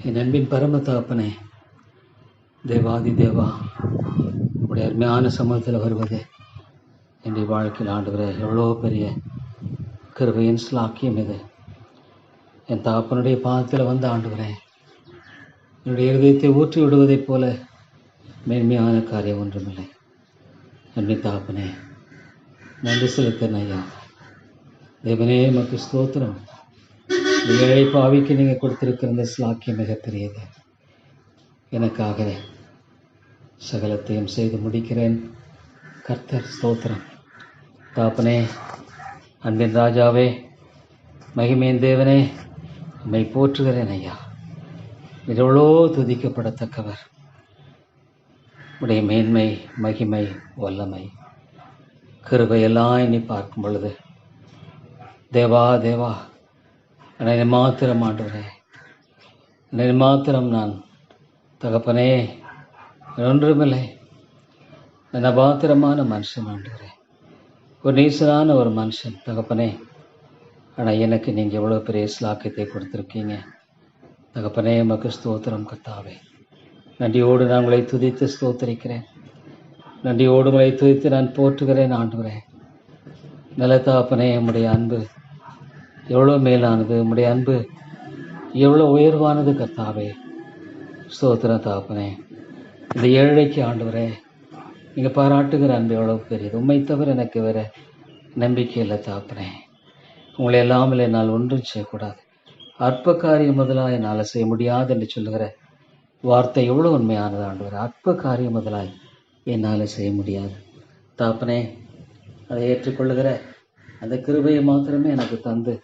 என் அன்பின் பரம தகப்பனே, தேவாதி தேவா, உடைய அருமையான சமூகத்தில் வருவது என்னுடைய வாழ்க்கையில் ஆண்டவரே எவ்வளோ பெரிய கிருபையின் ஸ்லாக்கியம் இது. என் தகப்பனுடைய பாதத்தில் வந்து ஆண்டவரே என்னுடைய இருதயத்தை ஊற்றி விடுவதைப் போல மேன்மையான காரியம் ஒன்றுமில்லை. அன்பின் தகப்பனே, நன்றி செலுத்தேன் ஐயா. தேவனே, மக்கு ஸ்தோத்திரம். ஏழை பாவிக்கு நீங்கள் கொடுத்திருக்கிற இந்த ஸ்லாக்கியம் மிகப்பெரியது. எனக்காக சகலத்தையும் செய்து முடிக்கிறேன். கர்த்தர் ஸ்தோத்திரம். தாப்பனே, அன்பின் ராஜாவே, மகிமையின் தேவனே, உம்மை போற்றுகிறேன் ஐயா. எவ்வளோ துதிக்கப்படத்தக்கவர். உடைய மேன்மை, மகிமை, வல்லமை, கிருபையெல்லாம் எண்ணி பார்க்கும் பொழுது தேவா தேவா, என்னை மாத்திரம் ஆண்டவரே, என்னை மாத்திரம் நான் தகப்பனே ஒன்றுமில்லை. நான் அபாத்திரமான மனுஷன் ஆண்டவரே, ஒரு நீசனான ஒரு மனுஷன் தகப்பனே. ஆனால் எனக்கு நீங்கள் எவ்வளோ பெரிய ஸ்லாக்கியத்தை கொடுத்துருக்கீங்க தகப்பனே. மக்கு ஸ்தோத்திரம் கர்த்தாவே. நன்றியோடு நான் உங்களை துதித்து ஸ்தோத்தரிக்கிறேன். நன்றியோடு உங்களை துதித்து நான் போற்றுகிறேன் ஆண்டவரே. நல்ல தகப்பனே, உம்முடைய அன்பு எவ்வளோ மேலானது, உம்முடைய அன்பு எவ்வளோ உயர்வானது கர்த்தாவே. ஸ்தோத்திரம் தகப்பனே. இந்த ஏழைக்கு ஆண்டவரே நீங்கள் பாராட்டுகிற அன்பு எவ்வளோ பெரியது. உண்மை தவிர எனக்கு வேற நம்பிக்கை இல்லை தகப்பனே. உங்களை எல்லாமல் என்னால் ஒன்றும் செய்யக்கூடாது. அற்ப காரியம் முதலாக என்னால் செய்ய முடியாது என்று சொல்லுகிற வார்த்தை எவ்வளோ உண்மையானது ஆண்டவரே. அற்ப காரியம் முதலாய் என்னால் செய்ய முடியாது தகப்பனே. அதை ஏற்றுக்கொள்ளுகிற அந்த கிருபையை மாத்திரமே எனக்கு தந்து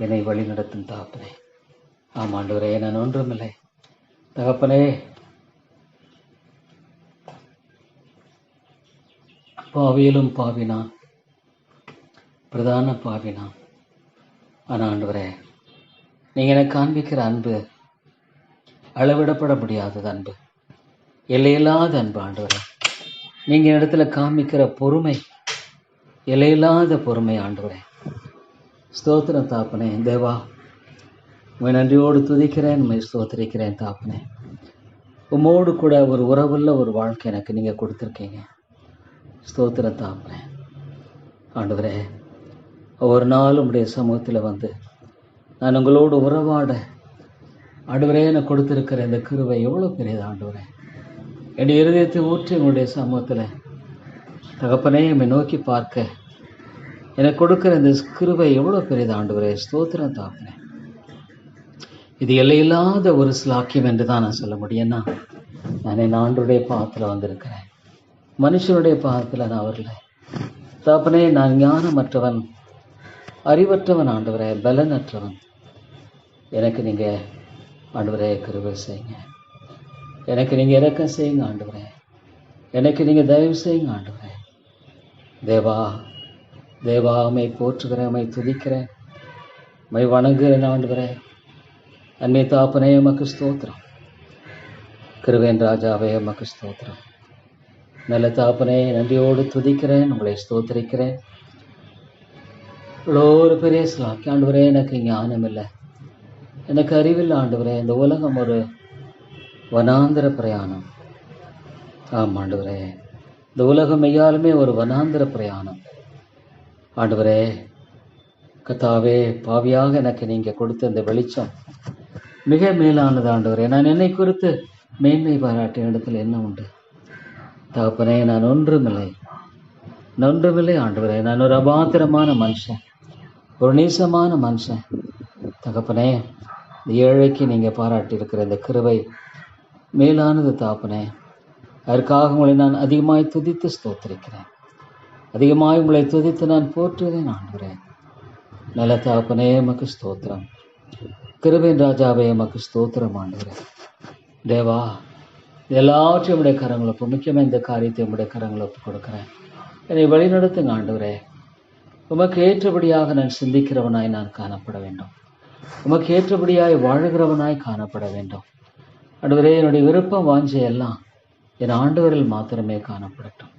என்னை வழி நடத்தும் தகப்பனே. ஆமாண்டவரே, நான் ஒன்றுமில்லை தகப்பனே. பாவியிலும் பாவினான், பிரதான பாவினான். ஆனால் ஆண்டவரே, நீங்கள் எனக்கு காண்பிக்கிற அன்பு அளவிடப்பட முடியாதது அன்பு, எல்லையில்லாத அன்பு ஆண்டவரே. நீங்கள் இடத்துல காண்பிக்கிற பொறுமை எல்லையில்லாத பொறுமை ஆண்டவரே. ஸ்தோத்திரம் தாப்பனே. தேவா, உண்மை நன்றியோடு துதிக்கிறேன், உண்மை ஸ்தோத்திரிக்கிறேன் தாப்பனே. உம்மோடு கூட ஒரு உறவுள்ள ஒரு வாழ்க்கை எனக்கு நீங்கள் கொடுத்துருக்கீங்க. ஸ்தோத்திரம் தாப்பனே. ஆண்டவரே, ஒவ்வொரு நாளும் உடைய சமூகத்தில் வந்து நான் உங்களோடு உறவாட ஆண்டவரே எனக்கு கொடுத்துருக்கிற இந்த கிருபை எவ்வளோ பெரியது ஆண்டவரே. என்னுடைய இருதயத்தை ஊற்றி உங்களுடைய சமூகத்தில் தகப்பனே என்னை நோக்கி பார்க்க எனக்கு கொடுக்குற இந்த கிருபை எவ்வளோ பெரியது ஆண்டவரே. ஸ்தோத்திரம் தாப்பனே. இது எல்லையில்லாத ஒரு ஸ்லாக்கியம் என்று தான் நான் சொல்ல முடியும்னா, நான் என் ஆண்டுடைய பாதத்தில் வந்திருக்கிறேன், மனுஷனுடைய பாதத்தில் நான் வரல தாப்பனே. நான் ஞானமற்றவன், அறிவற்றவன் ஆண்டவரே, பலனற்றவன். எனக்கு நீங்கள் ஆண்டவரே கிருபை செய்யுங்க. எனக்கு நீங்கள் இரக்கம் செய்யுங்க ஆண்டவரே. எனக்கு நீங்கள் தயவு செய்யுங்க ஆண்டவரே. தேவா தேவா, உம்மை போற்றுகிறேன், உம்மை துதிக்கிறேன், உம்மை வணங்குகிறேன் ஆண்டவரே. அன்னை தாப்பனே, உமக்கு ஸ்தோத்திரம். கிருபையின் ராஜாவே, உமக்கு ஸ்தோத்திரம். நல்ல தாப்பனே, நன்றியோடு துதிக்கிறேன், உங்களை ஸ்தோத்திரிக்கிறேன். இவ்வளோ ஒரு பெரிய ஸ்லாக்கி ஆண்டவரே. எனக்கு ஞானம் இல்லை, எனக்கு அறிவில்லை ஆண்டவரே. இந்த உலகம் ஒரு வனாந்திர பிரயாணம். ஆமாம் ஆண்டவரே, இந்த உலகம் மெய்யாலுமே ஒரு வனாந்திர பிரயாணம் ஆண்டவரே. கர்த்தாவே, பாவியாக எனக்கு நீங்கள் கொடுத்த இந்த வெளிச்சம் மிக மேலானது ஆண்டவரே. நான் என்னை குறித்து மேன்மை பாராட்டிய இடத்துல என்ன உண்டு தகப்பனே? நான் ஒன்றுமில்லை ஆண்டவரே. நான் ஒரு அபாத்திரமான மனுஷன், ஒரு நீசமான மனுஷன் தகப்பனே. இந்த ஏழைக்கு நீங்கள் பாராட்டியிருக்கிற இந்த கிருபை மேலானது தாப்பனே. அதற்காக உங்களை நான் அதிகமாய் துதித்து ஸ்தோத்திரிக்கிறேன். அதிகமாய் உங்களை துதித்து நான் போற்றுகிறேன் ஆண்டவரே. நல்ல தாப்பனே, எமக்கு ஸ்தோத்திரம். கிருபையின் ராஜாவே, எமக்கு ஸ்தோத்திரம் ஆண்டவரே. தேவா, எல்லாவற்றையும் உடைய கரங்களுக்கு, முக்கியமாக இந்த காரியத்தை உடைய கரங்களுக்கு கொடுக்குறேன். என்னை வழிநடத்துங்க ஆண்டவரே. உமக்கு ஏற்றபடியாக நான் சிந்திக்கிறவனாய் நான் காணப்பட வேண்டும். உமக்கு ஏற்றபடியாய் வாழுகிறவனாய் காணப்பட வேண்டும் ஆண்டவரே. என்னுடைய விருப்பம் வாஞ்சை எல்லாம் என் ஆண்டவரில் மாத்திரமே காணப்படட்டும்.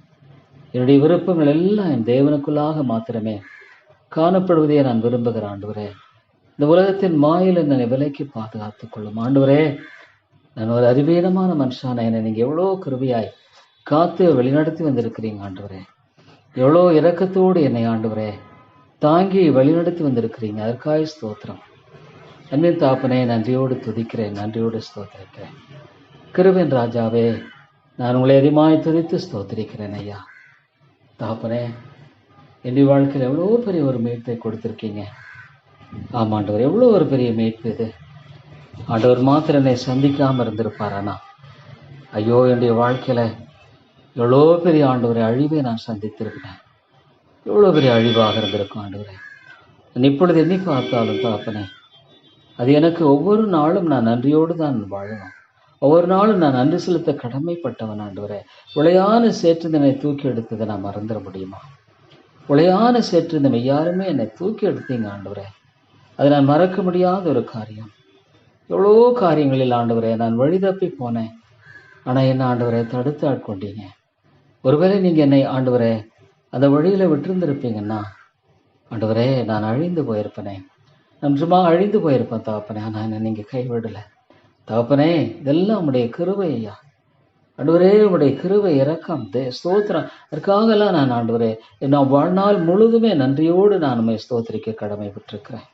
என்னுடைய விருப்பங்கள் எல்லாம் என் தேவனுக்குள்ளாக மாத்திரமே காணப்படுவதையே நான் விரும்புகிற ஆண்டவரே. இந்த உலகத்தின் மாயில் என்னை விலைக்கு பாதுகாத்துக் கொள்ளும் ஆண்டவரே. நான் ஒரு அறிவீனமான மனுஷான என்னை நீங்கள் எவ்வளோ கிருபையாய் காத்து வழிநடத்தி வந்திருக்கிறீங்க ஆண்டவரே. எவ்வளோ இரக்கத்தோடு என்னை ஆண்டவரே தாங்கி வழிநடத்தி வந்திருக்கிறீங்க. அதற்காக ஸ்தோத்திரம். அன்பின் தாப்பனே, நன்றியோடு துதிக்கிறேன், நன்றியோடு ஸ்தோத்திரிக்கிறேன். கிருபையின் ராஜாவே, நான் உங்களை அதிகமாய் துதித்து ஸ்தோத்திரிக்கிறேன் ஐயா. தாப்பனே, என்னுடைய வாழ்க்கையில் எவ்வளோ பெரிய ஒரு மீட்பை கொடுத்துருக்கீங்க. ஆமாண்டவர், எவ்வளோ ஒரு பெரிய மீட்பு இது. ஆண்டவர் மாத்திரம் என்னை சந்திக்காமல் இருந்திருப்பாரானா, ஐயோ என்னுடைய வாழ்க்கையில் எவ்வளோ பெரிய ஆண்டவரை அழிவை நான் சந்தித்திருக்கிறேன். எவ்வளோ பெரிய அழிவாக இருந்திருக்கும் ஆண்டவரே. நான் இப்பொழுது எண்ணி பார்த்தாலும் தாப்பனே, அது எனக்கு ஒவ்வொரு நாளும் நான் நன்றியோடு தான் வாழணும். ஒவ்வொரு நாளும் நான் நன்றி செலுத்த கடமைப்பட்டவன் ஆண்டவரே. உளையான சேற்றிருந்தனை தூக்கி எடுத்ததை நான் மறந்துட முடியுமா? உளையான சேற்றிருந்தனை யாருமே என்னை தூக்கி எடுத்தீங்க ஆண்டவரே. அது நான் மறக்க முடியாத ஒரு காரியம். எவ்வளோ காரியங்களில் ஆண்டவரே நான் வழி தப்பி போனேன். ஆனால் என்ன ஆண்டவரே தடுத்து ஆட்கொண்டீங்க. ஒருவேளை நீங்கள் என்னை ஆண்டவரே அந்த வழியில் விட்டுருந்துருப்பீங்கன்னா ஆண்டவரே நான் அழிந்து போயிருப்பேனே. நான் சும்மா அழிந்து போயிருப்பேன் தாப்பனே. ஆனால் என்னை நீங்கள் கைவிடலை தாப்பனே. இதெல்லாம் உம்முடைய கிருபை ஐயா. ஆண்டவரே உம்முடைய கிருபை இரக்கம் ஸ்தோத்திரம். அதற்காகலாம் நான் ஆண்டவரே நான் வாழ்நாள் முழுதுமே நன்றியோடு நான் உண்மை ஸ்தோத்திரிக்க கடமைப்பட்டிருக்கிறேன்.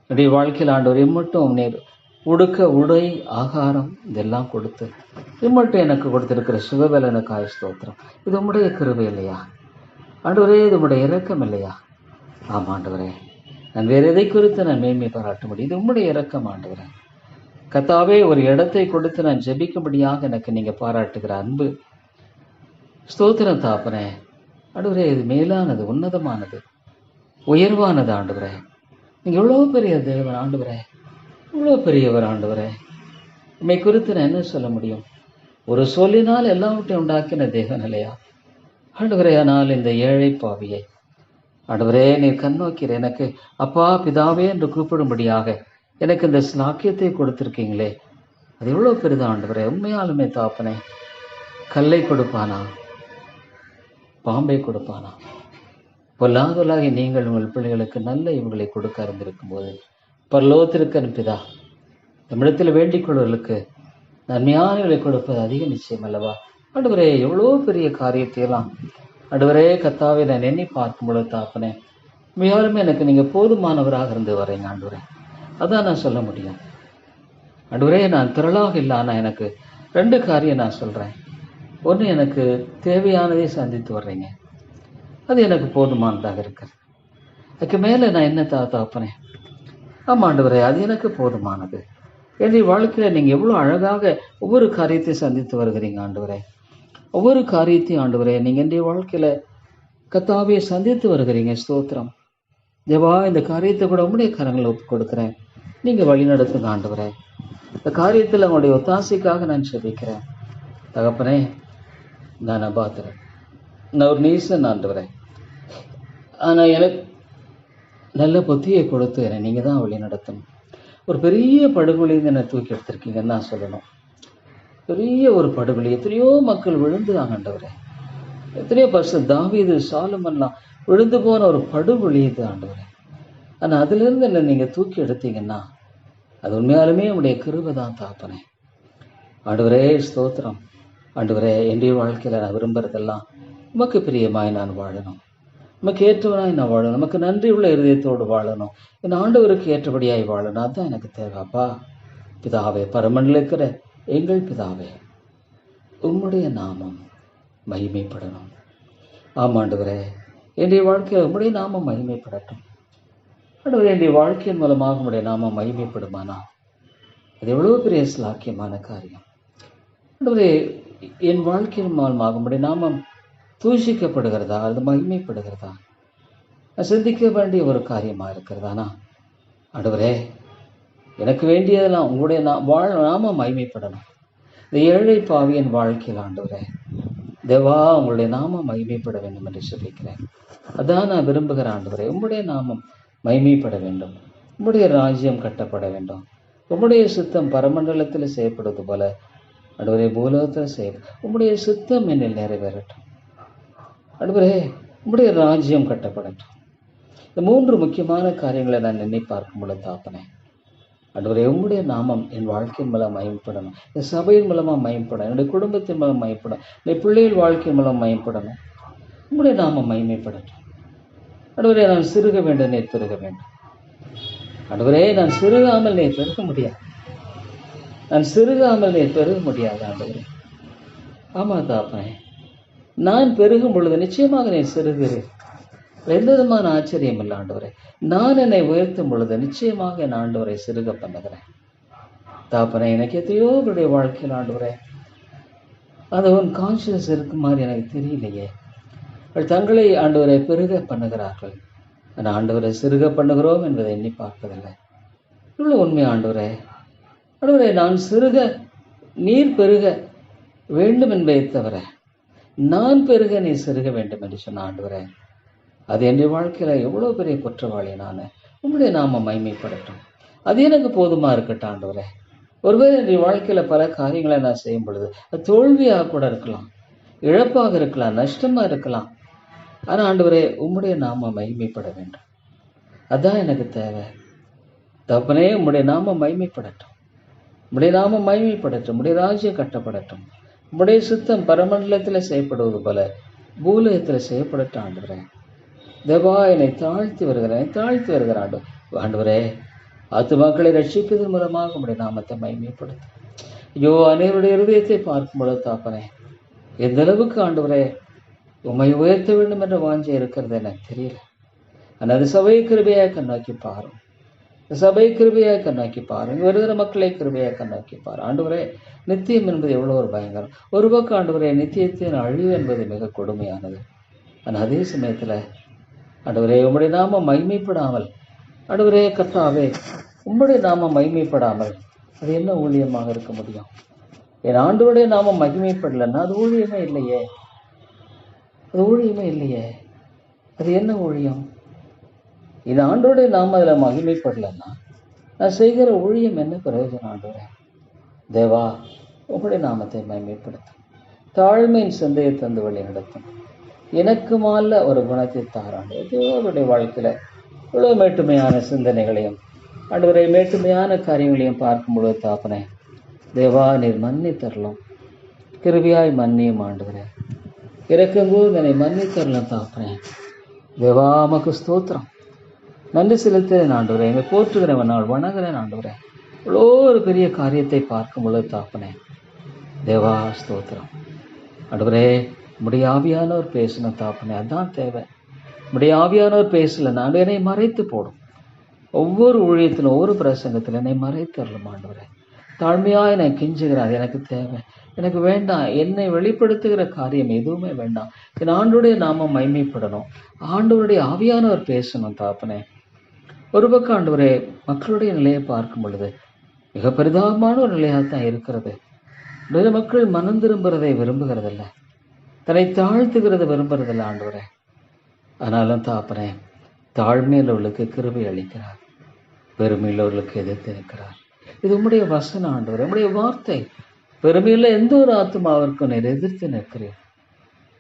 என்னுடைய வாழ்க்கையில் ஆண்டவர் இம்மட்டும் நீர் உடுக்க உடை ஆகாரம் இதெல்லாம் கொடுத்து இம்மட்டும் எனக்கு கொடுத்திருக்கிற சுகபலனுக்காய் ஸ்தோத்திரம். இது உம்முடைய கிருபை இல்லையா ஆண்டவரே? இது உம்முடைய இரக்கம் இல்லையா? ஆமாம் ஆண்டவரே, நான் வேறு எதை குறித்து நான் மேன்மை பாராட்ட முடியும்? இது உம்முடைய இரக்கம் ஆண்டவரே. கர்த்தாவே, ஒரு இடத்தை கொடுத்து நான் ஜெபிக்கும்படியாக எனக்கு நீங்கள் பாராட்டுகிற அன்பு ஸ்தோத்திரம் தாப்பனே. ஆண்டவரே, இது மேலானது, உன்னதமானது, உயர்வானது ஆண்டவரே. நீங்கள் எவ்வளோ பெரிய தேவன் ஆண்டவரே, இவ்வளோ பெரியவர் ஆண்டவரே. உண்மை குறித்து நான் என்ன சொல்ல முடியும்? ஒரு சொல்லினால் எல்லாவற்றையும் உண்டாக்கின தேவன் இல்லையா ஆண்டவரே? ஆனால் இந்த ஏழை பாவியை ஆண்டவரே நீர் கண்ணோக்கிற எனக்கு அப்பா பிதாவே என்று கூப்பிடும்படியாக எனக்கு இந்த ஸ்லாக்கியத்தை கொடுத்துருக்கீங்களே, அது எவ்வளோ பெரிதா ஆண்டவரே. உண்மையாலுமே தாப்பனே, கல்லை கொடுப்பானா, பாம்பை கொடுப்பானா? பொல்லாதவர்களாகி நீங்கள் உங்கள் பிள்ளைகளுக்கு நல்ல இவங்களை கொடுக்க அறிந்திருக்கும் போது பரலோகத்திற்கு பிதா நம்மிடத்தில் வேண்டிக் கொள்வர்களுக்கு நன்மையானவர்களை கொடுப்பது அதிக நிச்சயம் அல்லவா ஆண்டவரே? எவ்வளோ பெரிய காரியத்தையெல்லாம் ஆண்டவரே கர்த்தாவே நான் எண்ணி பார்க்கும் பொழுது தாப்பனே, உண்மையாலுமே எனக்கு நீங்கள் போதுமானவராக இருந்து வரீங்க ஆண்டவரே. அதான் நான் சொல்ல முடியும் ஆண்டவரே. நான் திரளாக இல்லை, ஆனால் எனக்கு 2 காரியம் நான் சொல்கிறேன். ஒன்று, எனக்கு தேவையானதை சந்தித்து வர்றீங்க, அது எனக்கு போதுமானதாக இருக்கிறது. அதுக்கு மேலே நான் என்ன தாப்பனே? ஆமாம் ஆண்டவரே, அது எனக்கு போதுமானது. என்னுடைய வாழ்க்கையில் நீங்கள் எவ்வளோ அழகாக ஒவ்வொரு காரியத்தையும் சந்தித்து வருகிறீங்க ஆண்டவரே. ஒவ்வொரு காரியத்தையும் ஆண்டவரே நீங்கள் என்னுடைய வாழ்க்கையில் கர்த்தாவே சந்தித்து வருகிறீங்க. ஸ்தோத்திரம் தேவா. இந்த காரியத்தை கூட உம்முடைய கரங்களை ஒப்பு கொடுக்குறேன். நீங்கள் வழி நடத்துங்க ஆண்டவரே. இந்த காரியத்தில் உங்களுடைய ஒத்தாசைக்காக நான் செபிக்கிறேன் தகப்பனே. நான் பார்த்துறேன், நான் ஒரு நீசன் ஆண்டவரே. ஆனால் எனக்கு நல்ல புத்தியை கொடுத்து என்னை நீங்கள் தான் வழி நடத்தணும். ஒரு பெரிய படுகொலிந்து என்னை தூக்கி எடுத்திருக்கீங்கன்னு நான் சொல்லணும். பெரிய ஒரு படுகொலி, எத்தனையோ மக்கள் விழுந்துதாங்க ஆண்டவரே. எத்தனையோ பரிசுத்த தாவீது சாலமன்லாம் விழுந்து போன ஒரு படுகொலி இது ஆண்டவரே. ஆனால் அதிலிருந்து என்னை நீங்கள் தூக்கி எடுத்தீங்கன்னா அது உண்மையாலுமே உங்களுடைய கிருபை தான் தாப்பனே. ஆண்டவரே ஸ்தோத்திரம். ஆண்டவரே, என்னுடைய வாழ்க்கையில் நான் விரும்புகிறதெல்லாம் உமக்கு பிரியமாய் நான் வாழணும், நமக்கு ஏற்றவனாய் நான் வாழணும், நமக்கு நன்றி உள்ள இருதயத்தோடு வாழணும், என் ஆண்டவருக்கு ஏற்றபடியாய் வாழணும். அதுதான் எனக்கு தேவைப்பா. பிதாவே, பரமனில் இருக்கிற எங்கள் பிதாவே, உம்முடைய நாமம் மகிமைப்படணும். ஆமாண்டவரே, என்னுடைய வாழ்க்கையில் உம்முடைய நாமம் மகிமைப்படட்டும். ஆண்டவரே, என்னுடைய வாழ்க்கையின் மூலமாக உம்முடைய நாமம் மகிமைப்படுமானா அது எவ்வளோ பெரிய ஸ்லாக்கியமான காரியம். ஆண்டவரே, என் வாழ்க்கையின் மூலமாக உம்முடைய நாமம் தூஷிக்கப்படுகிறதா, அது மகிமைப்படுகிறதா, சிந்திக்க வேண்டிய ஒரு காரியமாக இருக்கிறதானா? ஆண்டவரே, எனக்கு வேண்டியதெல்லாம் உங்களுடைய நாமம் மகிமைப்படணும். இந்த ஏழை பாவியின் வாழ்க்கையில் ஆண்டவரே தேவா, உங்களுடைய நாமம் மகிமைப்பட வேண்டும் என்று சொல்லிக்கிறேன். அதான் நான் விரும்புகிறேன் ஆண்டவரே. உம்முடைய நாமம் மகிமைப்பட வேண்டும், உம்முடைய ராஜ்யம் கட்டப்பட வேண்டும், உம்முடைய சித்தம் பரமண்டலத்தில் செய்யப்படுவது போல ஆண்டவரே பூலோகத்தில் செய்ய உம்முடைய சித்தம் என்னில் நிறைவேறட்டும். ஆண்டவரே, உம்முடைய ராஜ்யம் கட்டப்படட்டும். இந்த 3 முக்கியமான காரியங்களை நான் எண்ணி பார்க்கும் பொழுது தாப்பனே, ஆண்டவரே, உம்முடைய நாமம் என் வாழ்க்கையின் மூலம் மயம்படணும், என் சபையின் மூலமாக மயம்படணும், என்னுடைய குடும்பத்தின் மூலம் மயப்படணும், என் பிள்ளைகள் வாழ்க்கையின் மூலம் மயம்படணும். உம்முடைய நாமம் மகிமைப்படட்டும். ஆண்டவரே, நான் சிறுக வேண்டும், நீர் பெருக வேண்டும். ஆண்டவரே, நான் சிறுகாமல் நீர் பெருக முடியாது. நான் சிறுகாமல் நீர் பெருக முடியாது ஆண்டவரே. ஆமா தாப்பனே, நான் பெருகும் பொழுது நிச்சயமாக நீர் சிறுகிறேன். எந்த விதமான ஆச்சரியம் இல்லை ஆண்டவரே. நான் என்னை உயர்த்தும் பொழுது நிச்சயமாக என் ஆண்டவரை சிறுக பண்ணுகிறேன். தாப்பனே, எனக்கு எத்தையோ அவருடைய வாழ்க்கையில் ஆண்டவரே அது உன் கான்சியஸ் இருக்கு மாதிரி எனக்கு தெரியலையே. தங்களை ஆண்டவரை பெருக பண்ணுகிறார்கள், ஆனால் ஆண்டவரை சிறுக பண்ணுகிறோம் என்பதை எண்ணி பார்ப்பதில்லை. இவ்வளோ உண்மை ஆண்டவரே. ஆண்டவரே, நான் சிறுக நீர் பெருக வேண்டும் என்பதை தவிர நான் பெருக நீ சிறுக வேண்டும் என்று சொன்ன ஆண்டவரே, அது என்னுடைய வாழ்க்கையில் எவ்வளோ பெரிய குற்றவாளி நான். உங்களுடைய நாம மகிமைப்படட்டும். அது எனக்கு போதுமா இருக்கட்டும் ஆண்டவரே. ஒருவேளை என்னுடைய வாழ்க்கையில் பல காரியங்களை நான் செய்யும் பொழுது அது தோல்வியாக கூட இருக்கலாம், இழப்பாக இருக்கலாம், நஷ்டமாக இருக்கலாம். ஆனால் ஆண்டவரே, உம்முடைய நாம மகிமைப்பட வேண்டும். அதான் எனக்கு தேவை. தப்பனே, உம்முடைய நாம மகிமைப்படட்டும், உம்முடைய நாம மகிமைப்படட்டும், உம்முடைய ராஜ்யம் கட்டப்படட்டும், உம்முடைய சுத்தம் பரமண்டலத்தில் செய்யப்படுவது போல பூலகத்தில் செய்யப்படட்டும் ஆண்டவரே. தேவா, என்னை தாழ்த்தி வருகிறேன் ஆண்டவரே. ஆத்துமாக்களை ரட்சிப்பதன் மூலமாக உம்முடைய நாமத்தை மகிமைப்படுத்தும். ஐயோ, அனைவருடைய இருதயத்தை பார்க்கும் பொழுது தாப்பனே, எந்த அளவுக்கு ஆண்டவரே உம்மை உயர்த்த வேண்டும் என்ற வாஞ்சை இருக்கிறது எனக்கு தெரியல. ஆனால் அது சபை கிருபையாக கண்ணோக்கி பாரும், சபை கிருபையாக கண்ணோக்கி பாருங்க. வருகிற மக்களை கிருபையாக கண்ணோக்கி பாரு ஆண்டவரே. நித்தியம் என்பது எவ்வளோ ஒரு பயங்கரம். ஒரு பக்கம் ஆண்டவரே, நித்தியத்தின் அழிவு என்பது மிக கொடுமையானது. ஆனால் அதே சமயத்தில் ஆண்டவரே, உம்முடைய நாம மகிமைப்படாமல், ஆண்டவரே கர்த்தாவே, உம்முடைய நாம மகிமைப்படாமல் அது என்ன ஊழியமாக இருக்க முடியும்? என் ஆண்டவருடைய நாம மகிமைப்படலைன்னா அது ஊழியமே இல்லையே. அது ஊழியமே இல்லையே. அது என்ன ஊழியம்? இது ஆண்டோடைய நாம அதில் மகிமைப்படலைன்னா நான் செய்கிற ஊழியம் என்ன பிரயோஜனம்? ஆண்டவரே தேவா, உங்களுடைய நாமத்தை மகிமைப்படுத்தும். தாழ்மையின் சிந்தையை தந்து வழி நடத்தும். எனக்கு மால ஒரு குணத்தை தாராண்டு தேவருடைய வாழ்க்கையில் இவ்வளோ மேட்டுமையான சிந்தனைகளையும் ஆண்டவரை மேட்டுமையான காரியங்களையும் பார்க்கும் பொழுது தாப்பனே, தேவா நீர் மன்னி தரலாம், கிருபியாய் மன்னியும் ஆண்டவரே. இறக்கும்போது என்னை மன்னி தரலாம் தாப்பனே. தேவா, மக்கு ஸ்தோத்திரம், நன்றி செலுத்துகிறேன் ஆண்டவரே. என்னை போற்றுகிறவன் நாள் வணங்குகிறேன் ஆண்டவரே. இவ்வளோ ஒரு பெரிய காரியத்தை பார்க்கும் பொழுது தாப்பனே, தேவா ஸ்தோத்திரம் ஆண்டவரே. உம்முடைய ஆவியானவர் பேசணும் தாப்பனே, அதான் தேவை. உம்முடைய ஆவியானவர் பேசல நான் என்னை மறைத்து போடும். ஒவ்வொரு ஊழியத்திலும் ஒவ்வொரு பிரசங்கத்தில் என்னை மறைத்தரலும் ஆண்டவரே. தாழ்மையாக என்னை கிஞ்சுகிறார், அது எனக்கு தேவை, எனக்கு வேண்டாம். என்னை வெளிப்படுத்துகிற காரியம் எதுவுமே வேண்டாம். என் ஆண்டோடைய நாமம் மகிமைப்படணும், ஆண்டவருடைய ஆவியானவர் பேசணும் தாப்பனே. ஒரு பக்கம் ஆண்டவரே, மக்களுடைய நிலையை பார்க்கும் பொழுது மிக பரிதாபமான ஒரு நிலையாகத்தான் இருக்கிறது. மக்கள் மனம் திரும்புகிறதை விரும்புகிறதில்லை, தன்னை தாழ்த்துகிறத விரும்புறதில்லை ஆண்டவரே. ஆனாலும் தாப்பனே, தாழ்மையுள்ளவர்களுக்கு கிருபை அளிக்கிறார், பெருமையுள்ளவர்களுக்கு எதிர்த்து நிற்கிறார். இது உம்முடைய வசனம் ஆண்டவரே, உம்முடைய வார்த்தை. பெருமையில் எந்த ஒரு ஆத்மாவிற்கும் நீர் எதிர்த்து நிற்கிறீர்,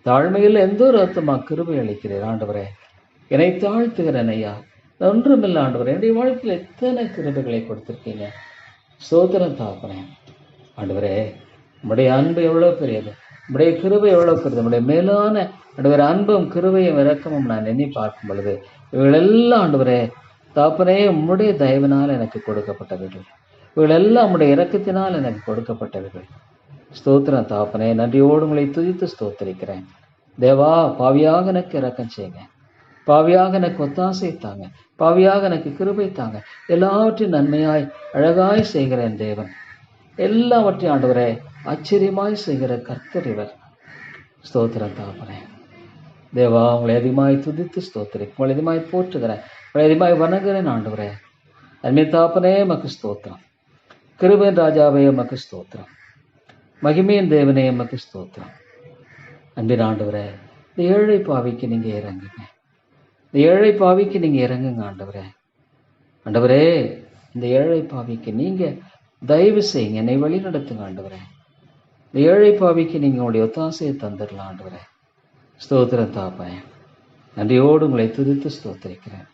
தாழ்மையில் எந்த ஒரு ஆத்மா கிருபை அளிக்கிறீர் ஆண்டவரே. என்னை தாழ்த்துகிறேன் ஐயா, ஒன்றுமில்லை ஆண்டவரே. என்னுடைய வாழ்க்கையில் எத்தனை கிருபைகளை கொடுத்துருக்கீங்க, சோதரம் தாப்பனே. ஆண்டவரே, உம்முடைய அன்பு எவ்வளோ பெரியது, உம்முடைய கிருபை எவ்வளோ பெரியது, உம்முடைய மேலான ஆண்டவரே அன்பும் கிருபையும் இரக்கமும் நான் எண்ணி பார்க்கும் பொழுது இவங்களெல்லாம் ஆண்டவரே தாப்பனே உம்முடைய தயவினால் எனக்கு கொடுக்கப்பட்டவர்கள், இவங்களெல்லாம் உம்முடைய இரக்கத்தினால் எனக்கு கொடுக்கப்பட்டவர்கள். ஸ்தோத்திரம் தாப்பனே, நன்றியோடு உங்களை துதித்து ஸ்தோத்திரிக்கிறேன். தேவா, பாவியாக எனக்கு இரக்கம் செய்யுங்க, பாவியாக எனக்கு ஒத்தாசை தாங்க, பாவியாக எனக்கு கிருபை தாங்க. எல்லாவற்றையும் நன்மையாய் அழகாய் செய்கிறேன் தேவன், எல்லாவற்றையும் ஆண்டவரே ஆச்சரியமாய் செய்கிற கர்த்தர் இவர். ஸ்தோத்திரம் தாப்பனே. தேவா, உங்களை அதிகமாய் துதித்து ஸ்தோத்திரி, உங்களை அதிகமாய் போற்றுகிறேன், உங்களை அதிகமாய் வணங்குகிறேன் ஆண்டவரே. அன்மை தாப்பனே, மக்கு ஸ்தோத்திரம். கிருபையின் ராஜாவே மக்கு ஸ்தோத்திரம். மகிமையின் தேவனே மக்கு ஸ்தோத்திரம். அன்பின் ஆண்டவரே, இந்த ஏழை பாவிக்கு நீங்க இறங்குங்க, இந்த ஏழை பாவிக்கு நீங்க இறங்குங்க ஆண்டவரே. ஆண்டவரே, இந்த ஏழை பாவிக்கு நீங்க தயவு செய்யுங்க, என்னை வழி நடத்துங்க ஆண்டவரே. இந்த ஏழை பாவிக்கு நீங்க உங்களுடைய ஒத்தாசையை தந்துடலாம் ஆண்டவரே. ஸ்தோத்திரம் தாப்பனே, நன்றியோடு உங்களை துதித்து ஸ்தோத்திரிக்கிறேன்.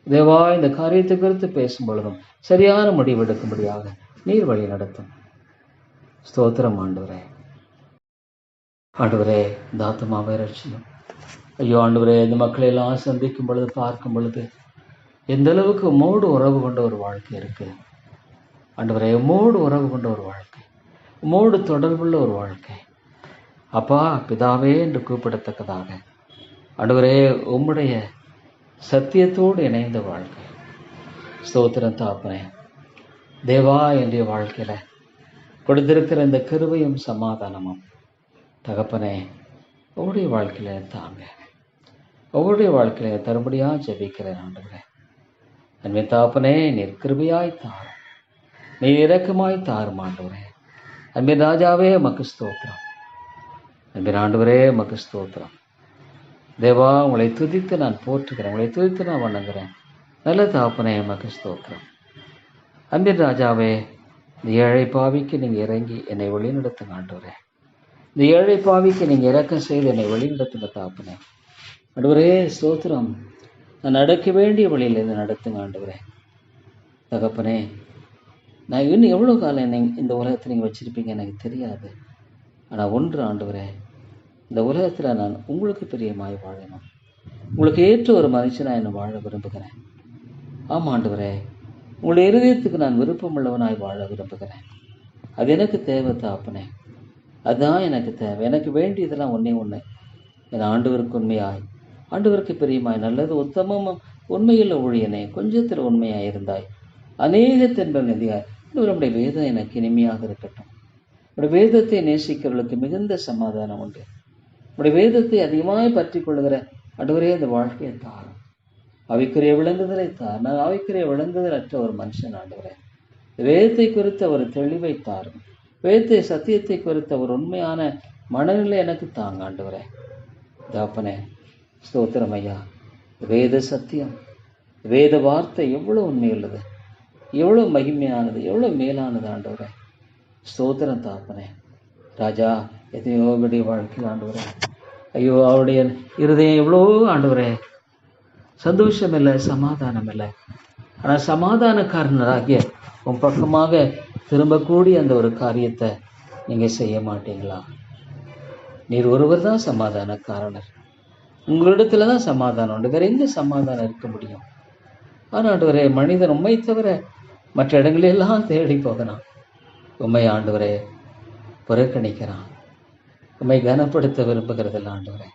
தேவா, இந்த காரியத்தை குறித்து பேசும் பொழுதும் சரியான முடிவெடுக்கும்படியாக நீர் வழி நடத்தும். ஸ்தோத்திரம் ஆண்டவரே. ஆண்டவரே, இந்த ஆத்மாவை ரட்சியும். ஐயோ ஆண்டவரே, இந்த மக்களை எல்லாம் சந்திக்கும் பொழுது, பார்க்கும் பொழுது எந்த அளவுக்கு உம்மோடு உறவு கொண்ட ஒரு வாழ்க்கை இருக்கு ஆண்டவரே. உம்மோடு உறவு கொண்ட ஒரு வாழ்க்கை, உம்மோடு தொடர்புள்ள ஒரு வாழ்க்கை. அப்பா பிதாவே என்று கூப்பிடத்தக்கதாக ஆண்டவரே, உம்முடைய சத்தியத்தோடு இணைந்த வாழ்க்கை. ஸ்தோத்திரம் தாப்பனே. தேவா, என்னுடைய வாழ்க்கையில கொடுத்திருக்கிற இந்த கிருபையும் சமாதானமும் தகப்பனே, உங்களுடைய வாழ்க்கையில தாங்க, உங்களுடைய வாழ்க்கையில தரும்படியா ஜெபிக்கிறேன் ஆண்டவரே. அன்பே தாப்பனே, நீர் கிருபையாய் தாரும், நீர் இரக்கமாய் தாரும் ஆண்டவரே. அன்பின் ராஜாவே உமக்கு ஸ்தோத்திரம். அன்பின் ஆண்டவரே உமக்கு ஸ்தோத்திரம். தேவா, உங்களை துதித்து நான் போற்றுகிறேன், உங்களை துதித்து நான் வணங்குகிறேன். நல்ல தாப்பனே உமக்கு ஸ்தோத்திரம். அன்பின் ராஜாவே, இந்த ஏழை பாவிக்கு நீங்கள் இறங்கி என்னை வழிநடத்துங்க ஆண்டவரே. இந்த ஏழை பாவிக்கு நீங்கள் இறக்கம் செய்து என்னை வழிநடத்துங்க தாப்பனே. ஆண்டவரே ஸ்தோத்திரம். நான் நடக்க வேண்டிய வழியில் இருந்து நடத்துங்க ஆண்டவரே. தகப்பனே, நான் இன்னும் எவ்வளோ காலம் என்னை இந்த உலகத்தில் நீங்கள் வச்சுருப்பீங்க எனக்கு தெரியாது. ஆனால் ஒன்று ஆண்டவரே, இந்த உலகத்தில் நான் உங்களுக்கு பிரியமாய் வாழணும், உங்களுக்கு ஏற்ற ஒரு மனுஷனாக என்னை வாழ விரும்புகிறேன். ஆமாம் ஆண்டவரே, உங்களுடைய இருதயத்துக்கு நான் விருப்பமுள்ளவனாய் வாழ விரும்புகிறேன். அது எனக்கு தேவை தாப்பனே, அதுதான் எனக்கு தேவை. எனக்கு வேண்டியதெல்லாம் ஒன்றே ஒன்று, என் ஆண்டவருக்கு உண்மையாய், ஆண்டவருக்கு பிரியமாய், நல்லது உத்தமமும் உண்மையுள்ள ஊழியனே, கொஞ்சத்தில் உண்மையாய் இருந்தாய், அநேகத்தின்பல் நிதியாய். நம்முடைய வேதம் எனக்கு இனிமையாக இருக்கட்டும். நம்முடைய வேதத்தை நேசிக்கிறவர்களுக்கு மிகுந்த சமாதானம் உண்டு. நம்முடைய வேதத்தை அதிகமாய் பற்றி கொள்ளுகிற ஆண்டவரே, இந்த வாழ்க்கையை தாரும். ஆவிக்குரிய விளங்குதலை தார். நான் ஆவிக்குரிய விளங்குதல் அற்ற ஒரு மனுஷன் ஆண்டவரே. வேதத்தை குறித்த ஒரு தெளிவை தாரும். வேதத்தை சத்தியத்தை குறித்த ஒரு உண்மையான மனநிலை எனக்கு தாங்க ஆண்டவரே. தாப்பனே ஸ்தோத்திரம் ஐயா. வேத சத்தியம், வேத வார்த்தை எவ்வளோ உண்மையுள்ளது, எவ்வளோ மகிமையானது, எவ்வளோ மேலானது ஆண்டவரே. ஸ்தோத்திரம் தாப்பனே. ராஜா, எத்தனையோ விடைய வாழ்க்கையில் ஆண்டவரே, ஐயோ அவருடைய இருதயம் எவ்வளோ ஆண்டவரே சந்தோஷம் இல்லை, சமாதானம் இல்லை. ஆனால் சமாதானக்காரனராகிய உன் பக்கமாக திரும்பக்கூடிய அந்த ஒரு காரியத்தை நீங்கள் செய்ய மாட்டீங்களா? நீர் ஒருவர் தான் சமாதானக்காரனர். உங்களிடத்துல தான் சமாதானம் உண்டு, வேற எங்க சமாதானம் இருக்க முடியும்? ஆனால் ஆண்டவரே, மனிதன் உண்மை தவிர மற்ற இடங்களெல்லாம் தேடி போகிறான், உண்மை ஆண்டவரே புறக்கணிக்கிறான், உண்மை கனப்படுத்த விரும்புகிறதில்ல ஆண்டவரே.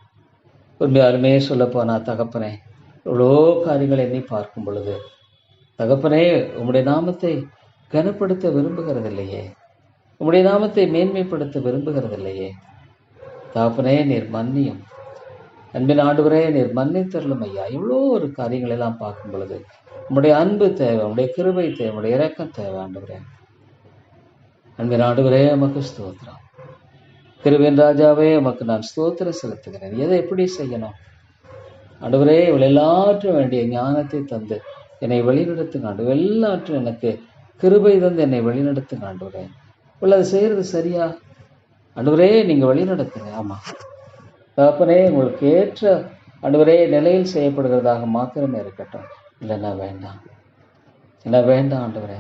உண்மையாலுமே சொல்லப்போனா தகப்பனே, எவ்வளோ காரியங்களை எண்ணி பார்க்கும் பொழுது தகப்பனே, உம்முடைய நாமத்தை கனப்படுத்த விரும்புகிறதில்லையே, உம்முடைய நாமத்தை மேன்மைப்படுத்த விரும்புகிறதில்லையே. தகப்பனே, நீர் மன்னியும். அன்பின் ஆண்டவரே, நீர் மன்னித்தருளும் ஐயா. எவ்வளோ ஒரு காரியங்கள் எல்லாம் பார்க்கும் பொழுது உம்முடைய அன்பு தேவை, உம்முடைய கிருபை தேவை, உம்முடைய இரக்கம் தேவை ஆண்டவரே. அன்பின் ஆண்டவரே உமக்கு ஸ்தோத்திரம். கிருபையின் ராஜாவே, உமக்கு நான் ஸ்தோத்திரம் செலுத்துகிறேன். எதை எப்படி செய்யணும் ஆண்டவரே? இவள் எல்லாற்றும் வேண்டிய ஞானத்தை தந்து என்னை வழிநடத்துங்க ஆண்டவரே. எல்லாற்றும் எனக்கு கிருபை தந்து என்னை வழிநடத்துங்க ஆண்டவரே. இவள் அதை செய்கிறது சரியா ஆண்டவரே? நீங்கள் வழிநடத்துங்க. ஆமாம் தகப்பனே, உங்களுக்கு ஏற்ற ஆண்டவரே நிலையில் செய்யப்படுகிறதாக மாத்திரமே இருக்கட்டும். இல்லைன்னா வேண்டாம், இல்லை வேண்டாம் ஆண்டவரே.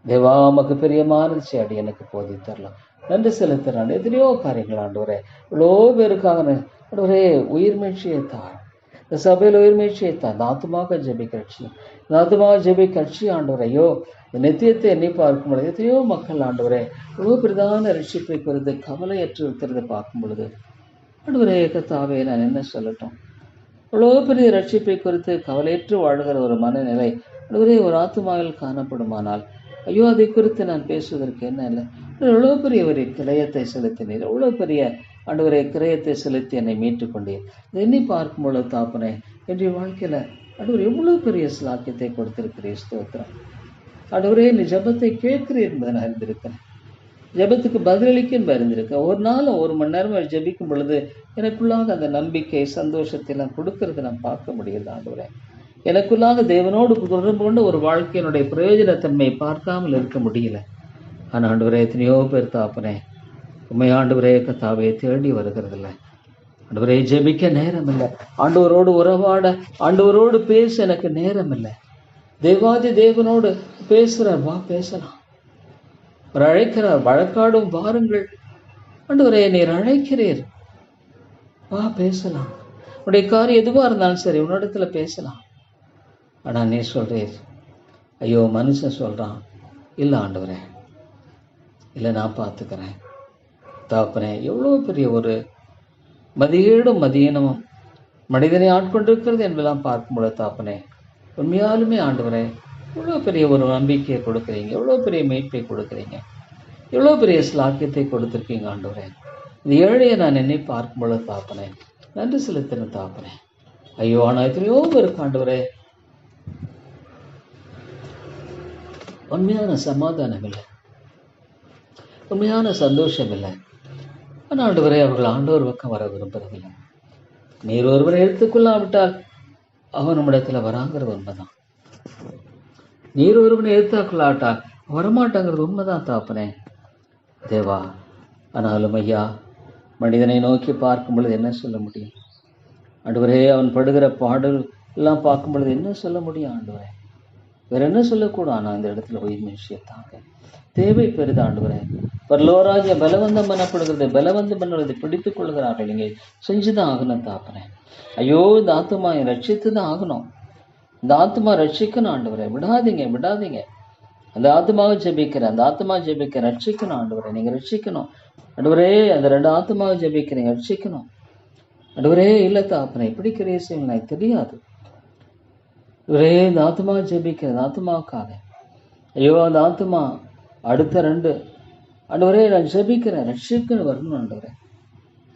தேவா, உமக்கு பிரியமானது செய்யாடி எனக்கு போதி தரலாம். நன்றி செலுத்துறான். எத்தனையோ காரியங்கள் ஆண்டவரே, இவ்வளோ பேருக்காக ஆண்டவரே உயிர் மீழ்ச்சியை தார். இந்த சபையில் உயிர் மீழ்ச்சியை தார். இந்த ஆத்துமாக ஜெபி கட்சி, இந்த ஆத்துமாக ஜெபி கட்சி ஆண்டவரே. ஐயோ, இந்த நித்தியத்தை எண்ணி பார்க்கும் பொழுது எத்தனையோ மக்கள் ஆண்டவரே இவ்வளோ பிரதான ரட்சிப்பை குறித்து கவலையற்று இருக்கிறத பார்க்கும் பொழுது ஆண்டவரே கர்த்தாவே, நான் என்ன சொல்லட்டும்? இவ்வளோ பெரிய ரட்சிப்பை குறித்து கவலையற்று வாழ்கிற ஒரு மனநிலை ஆண்டவரே ஒரு ஆத்துமாவில் காணப்படுமானால், ஐயோ அதை குறித்து நான் பேசுவதற்கு என்ன இல்லை. எவ்வளோ பெரிய ஒரு கிரயத்தை செலுத்தினீர், எவ்வளோ பெரிய ஆண்டவரே கிரயத்தை செலுத்தி என்னை மீட்டுக் கொண்டீர். எண்ணி பார்க்கும் பொழுது தாப்பனே, என்னுடைய வாழ்க்கையில் ஆண்டவர் எவ்வளோ பெரிய ஸ்லாக்கியத்தை கொடுத்திருக்கிறீர். ஸ்தோத்திரம் ஆண்டவரே. நீ ஜபத்தை கேட்கிறீர் என்பதை நான் அறிந்திருக்கிறேன், ஜபத்துக்கு பதிலளிக்க என்பதை அறிந்திருக்கேன். ஒரு நாள் ஒரு மணி நேரம் ஜபிக்கும் பொழுது எனக்குள்ளாக அந்த நம்பிக்கை சந்தோஷத்தை நான் கொடுக்கறதை நான் பார்க்க முடியுது ஆண்டவரே. எனக்குள்ளாக தேவனோடு தொடர்பு கொண்டு ஒரு வாழ்க்கையினுடைய பிரயோஜனத்தன்மையை பார்க்காமல் இருக்க முடியல. ஆண்டவரே, எத்தனையோ பேர் தாப்பனே உண்மை ஆண்டவரே கத்தாவே தேடி வருகிறதில்ல. ஆண்டவரே ஜெபிக்க நேரம் இல்லை, ஆண்டவரோடு உறவாட, ஆண்டவரோடு பேச எனக்கு நேரம் இல்லை. தேவாதி தேவனோடு பேசுகிறார், வா பேசலாம். அவர் அழைக்கிறார், வழக்காடும் வாருங்கள். ஆண்டவரே நீர் அழைக்கிறீர், வா பேசலாம். உன்னுடைய காரியம் எதுவாக இருந்தாலும் சரி உன்னிடத்துல பேசலாம். ஆனால் நீ சொல்றீர், ஐயோ மனுஷன் சொல்றான், இல்லை ஆண்டவரே, இல்லை நான் பார்த்துக்கிறேன். தாப்பனே, எவ்வளோ பெரிய ஒரு மதியீடும் மதியீனமும் மனிதனை ஆட்கொண்டிருக்கிறது என்பதெல்லாம் பார்க்கும்போது தாப்பனே, உண்மையாலுமே ஆண்டவரே எவ்வளோ பெரிய ஒரு நம்பிக்கையை கொடுக்குறீங்க, எவ்வளோ பெரிய மீட்பை கொடுக்குறீங்க, எவ்வளோ பெரிய ஸ்லாக்கியத்தை கொடுத்துருக்கீங்க ஆண்டவரே. இந்த ஏழையை நான் என்னை பார்க்கும்பொழுது தாப்பனே நன்றி செலுத்தின தாப்பனே. ஐயோ ஆனால் எத்தனையோ பேருக்கு ஆண்டவரே உண்மையான சமாதானம் இல்லை, உண்மையான சந்தோஷம் இல்லை. ஆனால் ஆண்டவரே அவர்கள் ஆண்டவர் பக்கம் வர விரும்புறதில்லை. நீர் ஒருவரை எடுத்துக்கொள்ளாவிட்டால் அவன் நம்மிடத்துல வராங்கிறது உண்மைதான். நீர் ஒருவனை எடுத்துக்கொள்ளாவிட்டால் வரமாட்டாங்கிறது உண்மைதான் தாப்பனே. தேவா, ஆனாலும் ஐயா மனிதனை நோக்கி பார்க்கும் பொழுது என்ன சொல்ல முடியும் ஆண்டவரே? அவன் படுகிற பாடல் எல்லாம் பார்க்கும் பொழுது என்ன சொல்ல முடியும் ஆண்டவரே? வேற என்ன சொல்லக்கூடும்? ஆனால் அந்த இடத்துல உயிர் விஷயத்தாங்க தேவை பெரிது ஆண்டவரே. பரலோராஜ்ய பலவந்தம் பண்ணப்படுகிறது, பலவந்தம் பண்ணுறது பிடித்துக் கொள்கிறார்கள். நீங்கள் செஞ்சுதான் ஆகணும் தாப்பனே. ஐயோ இந்த ஆத்மா ரட்சித்து தான் ஆகணும், இந்த ஆத்மா ரட்சிக்கணும் ஆண்டவரே. விடாதீங்க விடாதீங்க. அந்த ஆத்மாவை ஜெபிக்கிறேன், அந்த ஆத்மா ஜெபிக்க ரட்சிக்கணும் ஆண்டவரே. நீங்கள் ரட்சிக்கணும் ஆண்டவரே. அந்த 2 ஆத்மாவை ஜெபிக்கிறீங்க, ரட்சிக்கணும் ஆண்டவரே. இல்லை தாப்பனே, இப்படி கிரேசியம் எனக்கு தெரியாது. ஒரே இந்த ஆத்மாவை ஜெபிக்கிறேன், அந்த ஆத்மாவுக்காக. ஐயோ அந்த ஆத்மா அடுத்த 2 ஆண்டவரே நான் ஜெபிக்கிறேன், ரட்சிக்கணும் வரணும் ஆண்டவரே.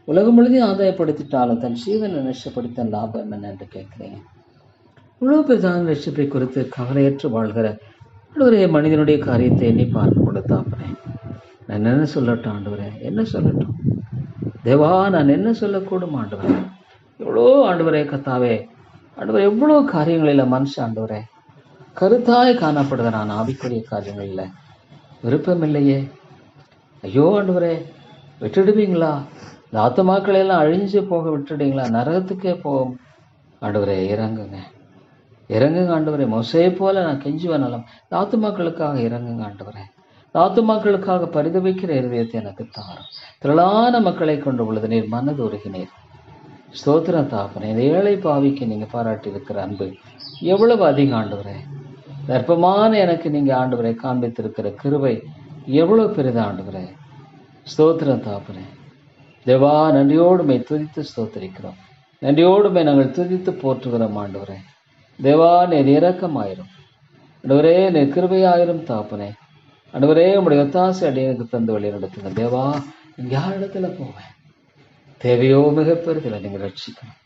உலகம் முழுதையும் ஆதாயப்படுத்திட்டாலும் தன் ஜீவனை நஷ்டப்படுத்த லாபம் என்ன என்று கேட்குறீங்க. இவ்வளோ பேர் தான் ரட்சிப்பை குறித்து கவலையற்று வாழ்கிற ஆண்டவரே மனிதனுடைய காரியத்தை எண்ணி பார்க்க கொடுத்தாப்பனே. நான் என்ன சொல்லட்டும் ஆண்டவரே, என்ன சொல்லட்டும் தேவா? நான் என்ன சொல்லக்கூடும் ஆண்டவரே? எவ்வளோ ஆண்டவரே கத்தாவே ஆண்டவரே, எவ்வளோ காரியங்களில் மனுஷன் ஆண்டவரே கருத்தாய் காணப்படுகிறான். ஆவிக்குரிய காரியங்களில் விருப்பமில்லையே. ஐயோ ஆண்டவரே, விட்டுடுவீங்களா? இந்த ஆத்மாக்களை எல்லாம் அழிஞ்சு போக விட்டுடுவீங்களா? நரகத்துக்கே போகும் ஆண்டவரே. இறங்குங்க இறங்குங்க ஆண்டவரே. மோசே போல நான் கெஞ்சுவனாலும் இந்த ஆத்மாக்களுக்காக இறங்குங்க ஆண்டவரே. இந்த ஆத்மாக்களுக்காக பரிதவிக்கிற இருதயத்தை எனக்கு தாரும். திரளான மக்களை கொண்டு பொழுது நீர் மனது உருகினீர். ஸ்தோத்திரம் தாப்பனே. இந்த ஏழை பாவிக்கு நீங்கள் பாராட்டி இருக்கிற அன்பு எவ்வளவு அதிகம் ஆண்டவரே. தர்ப்பமான எனக்கு நீங்கள் ஆண்டவரை காண்பித்திருக்கிற கிருபை எவ்வளோ பெரிது ஆண்டவரே. ஸ்தோத்திரம் தாப்பனே. தேவா, நன்றியோடுமை துதித்து ஸ்தோத்திரிக்கிறோம், நன்றியோடுமை நாங்கள் துதித்து போற்றுகிறோம் ஆண்டவரே. தேவா, நீர் இரக்கமாயிரும் ஆண்டவரே, நீர் கிருபையாயிரும் தாப்பனே. ஆண்டவரே, உங்களுடைய ஒத்தாசை அடியனுக்கு தந்து வழி நடத்துங்க தேவா. நீங்கள் யார் இடத்துல போவேன்? தேவையோ மிக பெருதில்லை, நீங்கள் ரட்சிக்கணும்.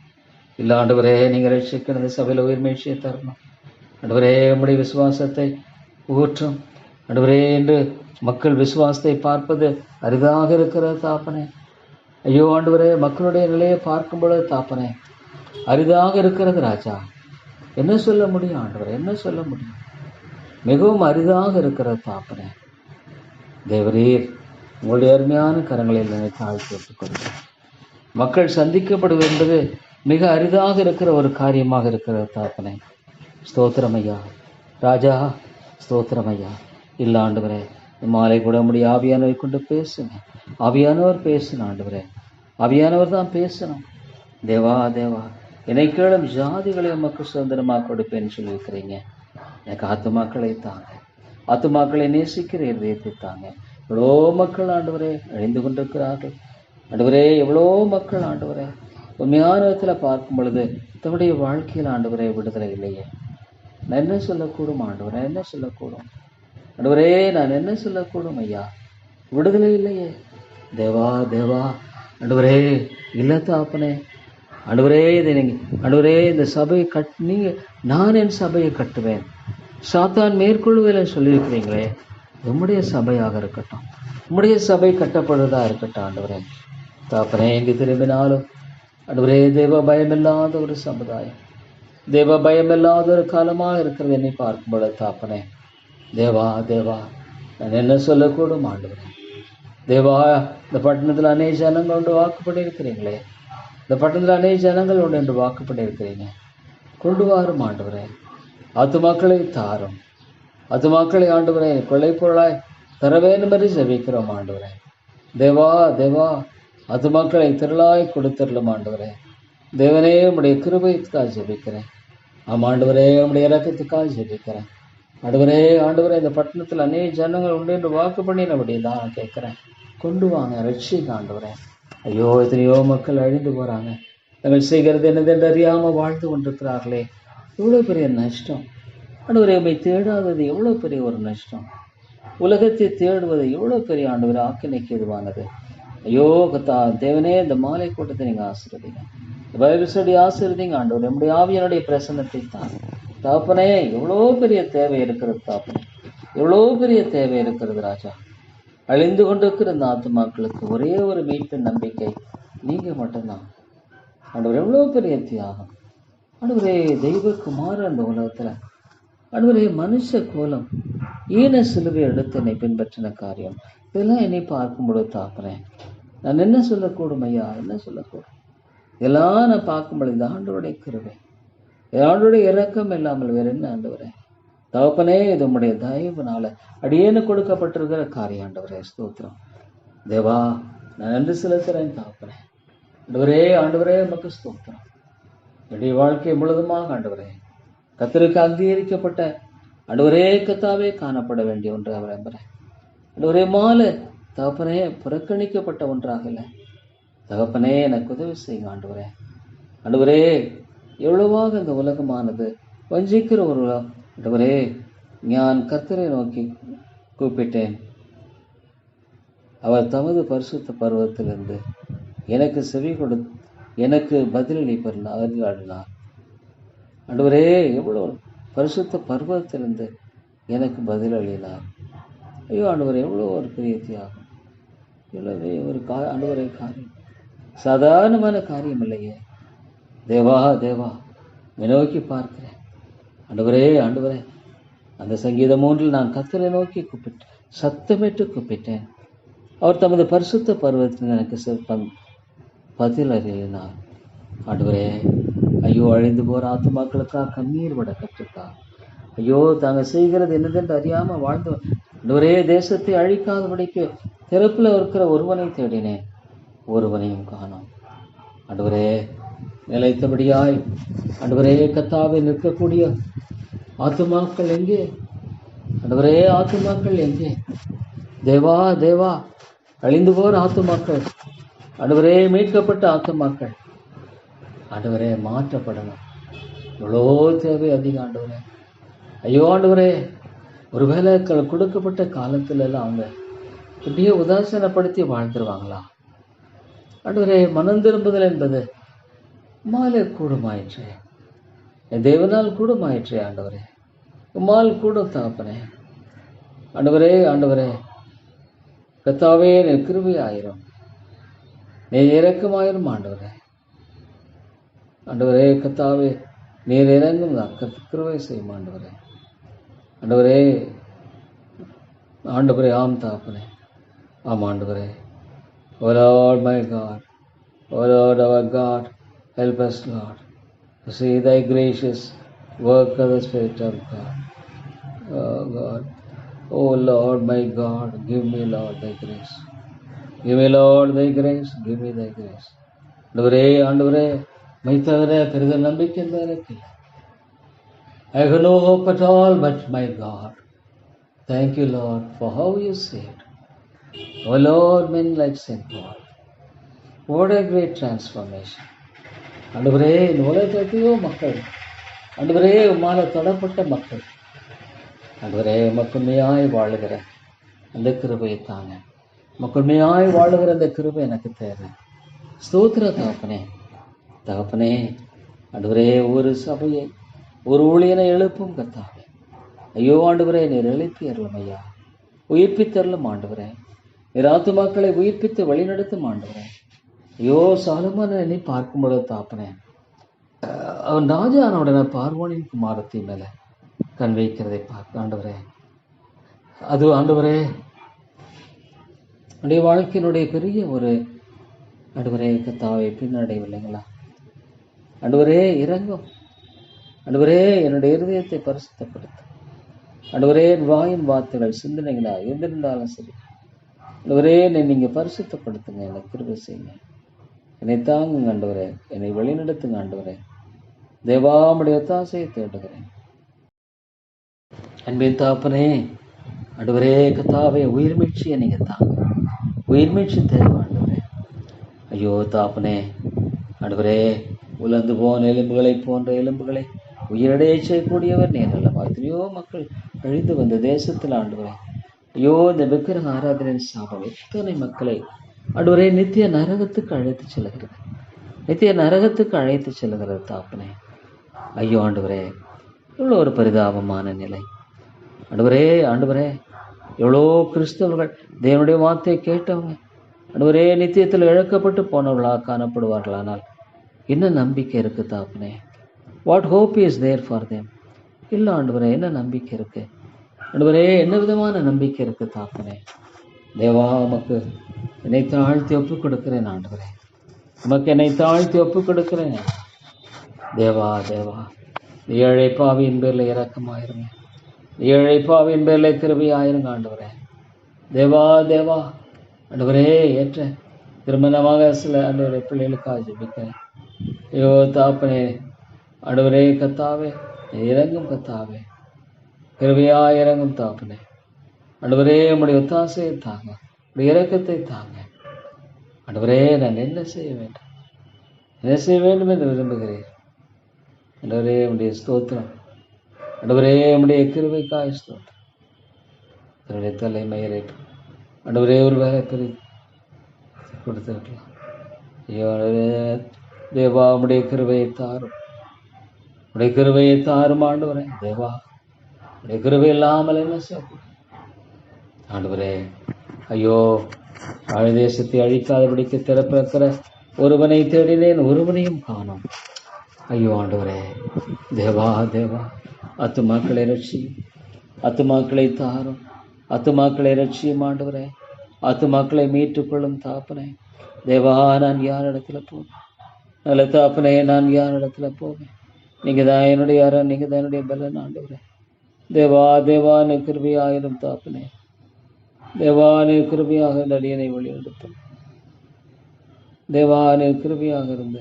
இல்லை ஆண்டவரே, நீங்கள் ரட்சிக்கணும். இந்த சபையில் உயிர் மீழ்ச்சியை தரணும் ஆண்டவரே. உங்களுடைய விசுவாசத்தை ஊற்றும் ஆண்டவரே. என்று மக்கள் விசுவாசத்தை பார்ப்பது அரிதாக இருக்கிற தாப்பனே. ஐயோ ஆண்டவரே, மக்களுடைய நிலையை பார்க்கும் பொழுது தாப்பனே அரிதாக இருக்கிறது ராஜா. என்ன சொல்ல முடியும் ஆண்டவரே, என்ன சொல்ல முடியும்? மிகவும் அரிதாக இருக்கிற தாப்பனே. தேவரீர் உங்களுடைய அருமையான கரங்களில் என்னை தாழ்த்தி வைத்துக் கொள்கிறேன். மக்கள் சந்திக்கப்படுவது என்பது மிக அரிதாக இருக்கிற ஒரு காரியமாக இருக்கிற தாப்பனே. ஸ்தோத்திரமையா ராஜா, ஸ்தோத்திரமையா. இல்லை ஆண்டவரே, மாலை கூட முடிய ஆவியானவரை கொண்டு பேசுங்க. ஆவியானவர் பேசணும் ஆண்டவரே, ஆவியானவர் தான் பேசணும். தேவா தேவா, என்னை கேளும் ஜாதிகளை உமக்கு சுதந்திரமாக கொடுப்பேன்னு சொல்லியிருக்கிறீங்க. எனக்கு ஆத்துமாக்களை தாங்க, ஆத்துமாக்களை நேசிக்கிற இதயத்தை தாங்க. எவ்வளோ மக்கள் ஆண்டவரே அழிந்து கொண்டிருக்கிறார்கள் ஆண்டவரே. எவ்வளோ மக்கள் ஆண்டவரே உண்மையான விதத்தில் பார்க்கும் பொழுது தன்னுடைய வாழ்க்கையில் ஆண்டவரே விடுதலை இல்லையே. நான் என்ன சொல்லக்கூடும் ஆண்டவரே, என்ன சொல்லக்கூடும் ஆண்டவரே, நான் என்ன சொல்லக்கூடும் ஐயா? விடுதலை இல்லையே. தேவா தேவா ஆண்டவரே, இல்லை தாப்பனே ஆண்டவரே. இதை நீங்கள் ஆண்டவரே, இந்த சபையை நீங்க நான் என் சபையை கட்டுவேன், சாத்தான் மேற்கொள்வேன் சொல்லியிருக்கிறீங்களே. உம்முடைய சபையாக இருக்கட்டும், உம்முடைய சபை கட்டப்படுவதா இருக்கட்டும் ஆண்டவரே. தாப்பனே, எங்கு திரும்பினாலும் ஆண்டவரே, தேவ பயமில்லாத ஒரு சமுதாயம், தேவ பயமில்லாத ஒரு காலமாக இருக்கிறது என்னை பார்க்கும்போது தாப்பனே. தேவா தேவா, நான் என்ன சொல்லக்கூடும் ஆண்டவரே. தேவா, இந்த பட்டணத்தில் அநேக ஜனங்கள் கொண்டு வாக்குப்படி இருக்கிறீங்களே. இந்த பட்டணத்தில் அநேக ஜனங்கள் உண்டு என்று வாக்குப்படி இருக்கிறீங்க. கொண்டு வாரும் ஆண்டவரே. ஆத்துமாக்களை தாரும். ஆத்துமாக்களை ஆண்டவரே கொள்ளை பொருளாய் தர வேண்டும் என்று ஜெபிக்கிறோம் ஆண்டவரே. தேவா தேவா, ஆத்துமாக்களை திரளாய் கொடுத்துடலும் ஆண்டவரே. தேவனே, உம்முடைய கிருபைக்காக ஜெபிக்கிறேன். ஆண்டவரே, உம்முடைய இரக்கத்துக்காக ஜெபிக்கிறேன். ஆண்டவரே ஆண்டவரே, இந்த பட்டணத்தில் அநேக ஜனங்கள் உண்டு என்று வாக்கு பண்ணி நம்முடைய தான் கேட்குறேன். கொண்டு வாங்க, ரட்சிங்க ஆண்டவரே. ஐயோ, எத்தனையோ மக்கள் அழிந்து போகிறாங்க. தங்கள் செய்கிறது என்னதென்று அறியாமல் வாழ்ந்து கொண்டிருக்கிறார்களே, எவ்வளோ பெரிய நஷ்டம். ஆண்டவரே, உம்மை தேடாதது எவ்வளோ பெரிய ஒரு நஷ்டம். உலகத்தை தேடுவது எவ்வளோ பெரிய ஆண்டவரே ஆக்கினைக்கு எதுவானது. ஐயோ கத்தா தேவனே, இந்த மாலை கூட்டத்தை நீங்கள் ஆசீர்வதிங்க. பைபிள் ஸ்டடி ஆசீர்வதிங்க ஆண்டவரே. நம்முடைய ஆவியனுடைய பிரசன்னத்தை தான் தாப்பனே. எவ்வளோ பெரிய தேவை இருக்கிறது தாப்பனே, எவ்வளோ பெரிய தேவை இருக்கிறது ராஜா. அழிந்து கொண்டிருக்கிற இந்த ஆத்துமாக்களுக்கு ஒரே ஒரு மீட்பின் நம்பிக்கை நீங்கள் மட்டும்தான் ஆண்டவர். எவ்வளோ பெரிய தியாகம் ஆண்டவரே. தெய்வக்குமார அந்த உலகத்தில் ஆண்டவரே மனுஷ கோலம் ஈன சிலுவை எடுத்து என்னை பின்பற்றின காரியம் இதெல்லாம் என்னை பார்க்கும் பொழுது தாக்குறேன். நான் என்ன சொல்லக்கூடும் ஐயா, என்ன சொல்லக்கூடும்? இதெல்லாம் நான் பார்க்கும் பொழுது இந்த ஆண்டவருடைய கிருபை, ஆண்டவருடைய இரக்கம் இல்லாமல் வேற என்ன ஆண்டவரே. தகப்பனே, இது உம்முடைய தயவுனால அடியேன்னு கொடுக்கப்பட்டிருக்கிற காரியம் ஆண்டவரே. ஸ்தோத்திரம் தேவா, நான் நன்றி செலுத்துறேன் தகப்பனே. ஆண்டவரே ஆண்டவரே, உமக்கு ஸ்தோத்திரம். என்னுடைய வாழ்க்கை முழுதுமாக ஆண்டவரே கர்த்தருக்கு அங்கீகரிக்கப்பட்ட ஆண்டவரே கர்த்தாவே காணப்பட வேண்டிய ஒன்றாக விரும்புகிறேன். ஆண்டவரே மாலை தகப்பனே புறக்கணிக்கப்பட்ட ஒன்றாக இல்லை தகப்பனே. எனக்கு உதவி செய்யுங்க ஆண்டவரே. ஆண்டவரே, எவ்வளவாக இந்த உலகமானது வஞ்சிக்கிற ஒரு ஆண்டவரே, நான் கர்த்தரை நோக்கி கூப்பிட்டேன். அவர் தமது பரிசுத்த பருவத்திலிருந்து எனக்கு செவி எனக்கு பதிலளிப்பார். ஆண்டவரே, எவ்வளோ பரிசுத்த பருவத்திலிருந்து எனக்கு பதில் அளினார். ஐயோ ஆண்டவரே, எவ்வளோ ஒரு பெரிய தியாகம், எவ்வளவு ஒரு ஆண்டவரே காரியம், சாதாரணமான காரியம் இல்லையே. தேவா தேவா, நோக்கி பார்க்கிறேன் ஆண்டவரே. ஆண்டவரே, அந்த சங்கீதம் 3 நான் கர்த்தரை நோக்கி கூப்பிட்டேன், சத்தமிட்டு கூப்பிட்டேன். அவர் தமது பரிசுத்த பருவத்தில் எனக்கு பதில் அளினார். ஆண்டவரே, ஐயோ அழிந்து போகிற ஆத்துமாக்களுக்காக கண்ணீர் விட கற்றுக்கா. ஐயோ, தாங்கள் செய்கிறது என்னதென்று அறியாமல் வாழ்ந்து ஆண்டவரே தேசத்தை அழிக்காதபடிக்கு திறப்பில் இருக்கிற ஒருவனை தேடினேன், ஒருவனையும் காணோம். ஆண்டவரே, நிலைத்தபடியாய் ஆண்டவரே கர்த்தாவே நிற்கக்கூடிய ஆத்துமாக்கள் எங்கே? ஆண்டவரே, ஆத்துமாக்கள் எங்கே? தேவா தேவா, அழிந்து போகிற ஆத்துமாக்கள் ஆண்டவரே, மீட்கப்பட்ட ஆத்துமாக்கள் ஆண்டவரே மாற்றப்படணும். எவ்வளோ தேவை அதிகம் ஆண்டவரே. ஐயோ ஆண்டவரே, ஒருவேளை கொடுக்கப்பட்ட காலத்துல எல்லாம் அவங்க இப்படியே உதாசீனப்படுத்தி வாழ்ந்துருவாங்களா? ஆண்டவரே, மனம் திரும்புதல் என்பது உம்மாலே கூடுமாயிற்றே, என் தேவனால் கூடுமாயிற்றே. ஆண்டவரே, உம்மால் கூடும் தகப்பனே. ஆண்டவரே ஆண்டவரே கர்த்தாவே, நீ கிருபையாயிரும், நீ இரக்கமாயிரும் ஆண்டவரே. ஆண்டவரே கர்த்தாவே, நீர் இறங்கும் கிருபை செய்யும் ஆண்டவரே. ஆண்டவரே ஆண்டவரே, ஆம் தகப்பனே, ஆம் ஆண்டவரே. O Lord my God, O Lord our God, help us Lord to see thy gracious work of the Spirit of God. Oh God, oh Lord my God, give me Lord thy grace. Give me Lord thy grace, give me thy grace. ஆண்டவரே ஆண்டவரே, my தவிர பெரிதல் நம்பிக்கை என்பது எனக்கு இல்லை. I have no hope at all but my God. Thank you Lord for how you saved. Oh Lord, men like St. Paul. What a great transformation. ஆண்டவரே, இந்த உலகத்தையோ மக்கள் ஆண்டவரே உம்மால தொடப்பட்ட மக்கள் ஆண்டவரே, உமக்குண்மையாய் வாழுகிற அந்த கிருபையை தாங்க. உமக்குண்மையாய் வாழுகிற அந்த கிருபை எனக்கு தேவை. ஸ்தோத்திர தகப்பனே. தகப்பனே ஆண்டவரே, ஒரு சபையை ஒரு ஊழியனை எழுப்பும் கர்த்தாவே. ஐயோ ஆண்டவரே, நீர் எழுப்பி அருளும் ஐயா, உயிர்ப்பித்தருளும் ஆண்டவரே. நீர் ஆத்துமாக்களை உயிர்ப்பித்து வழிநடத்தும் ஆண்டவரே. ஐயோ சாலமோனை எண்ணி பார்க்கும் பொழுது தாப்பனே, அவன் ராஜான உடனே பார்வோனின் குமாரத்தை மேல கண் வைக்கிறதை பார்க்க ஆண்டவரே. அது ஆண்டவரே என்னுடைய வாழ்க்கையினுடைய பெரிய ஒரு ஆண்டவரே கத்தாவே பின்னடைவில்லைங்களா? ஆண்டவரே இறங்கும். ஆண்டவரே என்னுடைய இருதயத்தை பரிசுத்தப்படுத்தும். ஆண்டவரே என் வாயின் வார்த்தைகள் சிந்தனைகளா இருந்திருந்தாலும் சரி, ஆண்டவரே என்னை நீங்க பரிசுத்தப்படுத்துங்க, எனக்கு கிருபை செய்யுங்க, என்னை தாங்குங்க ஆண்டவரே, என்னை வழிநடத்துங்க ஆண்டவரே. தேவாமுடைய ஒத்தாசையை தேடுகிறேன். அன்பின் தாப்பனே, ஆண்டவரே கத்தாவே உயிர் மீட்சியை நீங்க தாங்க. உயிர் மீட்சி தேவை ஆண்டவரே. ஐயோ தாப்பனே, ஆண்டவரே உலர்ந்து போன எலும்புகளை போன்ற எலும்புகளை உயிரடைய செய்யக்கூடியவர் நீர் அல்லவா? எத்தனையோ மக்கள் அழிந்து வந்த தேசத்தில் ஆண்டவரே, ஐயோ இந்த விக்கிரக ஆராதனையின் சாபம் எத்தனை மக்களை ஆண்டவரே நித்திய நரகத்துக்கு அழைத்து செல்கிறது, நித்திய நரகத்துக்கு அழைத்து செல்கிறது தாப்பனே. ஐயோ ஆண்டவரே, எவ்வளோ ஒரு பரிதாபமான நிலை ஆண்டவரே. ஆண்டவரே, எவ்வளோ கிறிஸ்தவர்கள் தேவனுடைய வார்த்தையை கேட்டவங்க ஆண்டவரே நித்தியத்தில் இழக்கப்பட்டு போனவர்களாக காணப்படுவார்களானால் என்ன நம்பிக்கை இருக்கு தாப்பனே? What hope is there for them? இல்லை ஆண்டவரே, என்ன நம்பிக்கை இருக்கு ஆண்டவரே? என்ன விதமான நம்பிக்கை இருக்கு தாப்பனே? தேவா, உமக்கு என்னை தாழ்த்தி ஒப்பு கொடுக்கிறேன் ஆண்டவரே, உமக்கு என்னை தாழ்த்தி ஒப்பு கொடுக்கிறேன் தேவா. தேவா, ஏழை பாவியின் பேரில் இரக்கமாயிருங்க, ஏழை பாவியின் பேரில் கிருபையாயிருங்க ஆண்டவரே. தேவா தேவா, ஆண்டவரே ஏற்ற திருமணமாக சில ஆண்டவரே பிள்ளைகளுக்காக ஜெபிக்கிறேன். ஐயோ தாப்பனே, ஆண்டவரே கத்தாவே இறங்கும், கத்தாவே கிருபையா இறங்கும் தாப்பனே. ஆண்டவரே உம்முடைய ஒத்தாசையை தாங்க, உடைய இரக்கத்தை தாங்க ஆண்டவரே. நான் என்ன செய்ய வேண்டும், என்ன செய்ய வேண்டும் என்று விரும்புகிறேன் ஆண்டவரே. உடைய ஸ்தோத்திரம் ஆண்டவரே, உடைய கிருபைக்காய் ஸ்தோத்திரம். தன்னுடைய தலைமையரை ஆண்டவரே ஒரு வேலை பிரி கொடுத்துருக்கலாம். ஐயோ தேவா, உடைய கிருபையை தாரும், உடைய கிருபையை தாரும் ஆண்டவரே. தேவா, உடைய கிருபை இல்லாமல் என்ன செய்ய ஆண்டவரே. ஐயோ, ஆழ தேசத்தை அழிக்காதபடிக்கு திறப்பிருக்கிற ஒருவனை தேடினேன், ஒருவனையும் காணோம். ஐயோ ஆண்டவரே, தேவா தேவா, ஆத்துமாக்களை ரட்சியும், ஆத்துமாக்களை தாரும், ஆத்துமாக்களை ரட்சியும் ஆண்டவரே. ஆத்துமாக்களை மீட்டுக்கொள்ளும் தாப்பனே. தேவா, நான் யார் இடத்துல போவேன்? நல்ல தாப்பனே, நான் யார் இடத்துல போவேன்? நீங்க தான் என்னுடைய அரண், நீங்க தான் என்னுடைய பலன் ஆண்டவரே. தேவா தேவா, நீ கிருபையாயிரும் தாப்பனே. தேவா, நீ கிருபையாக இருந்த அடியனை வழிநடத்தும். தேவா, நீ கிருபையாக இருந்த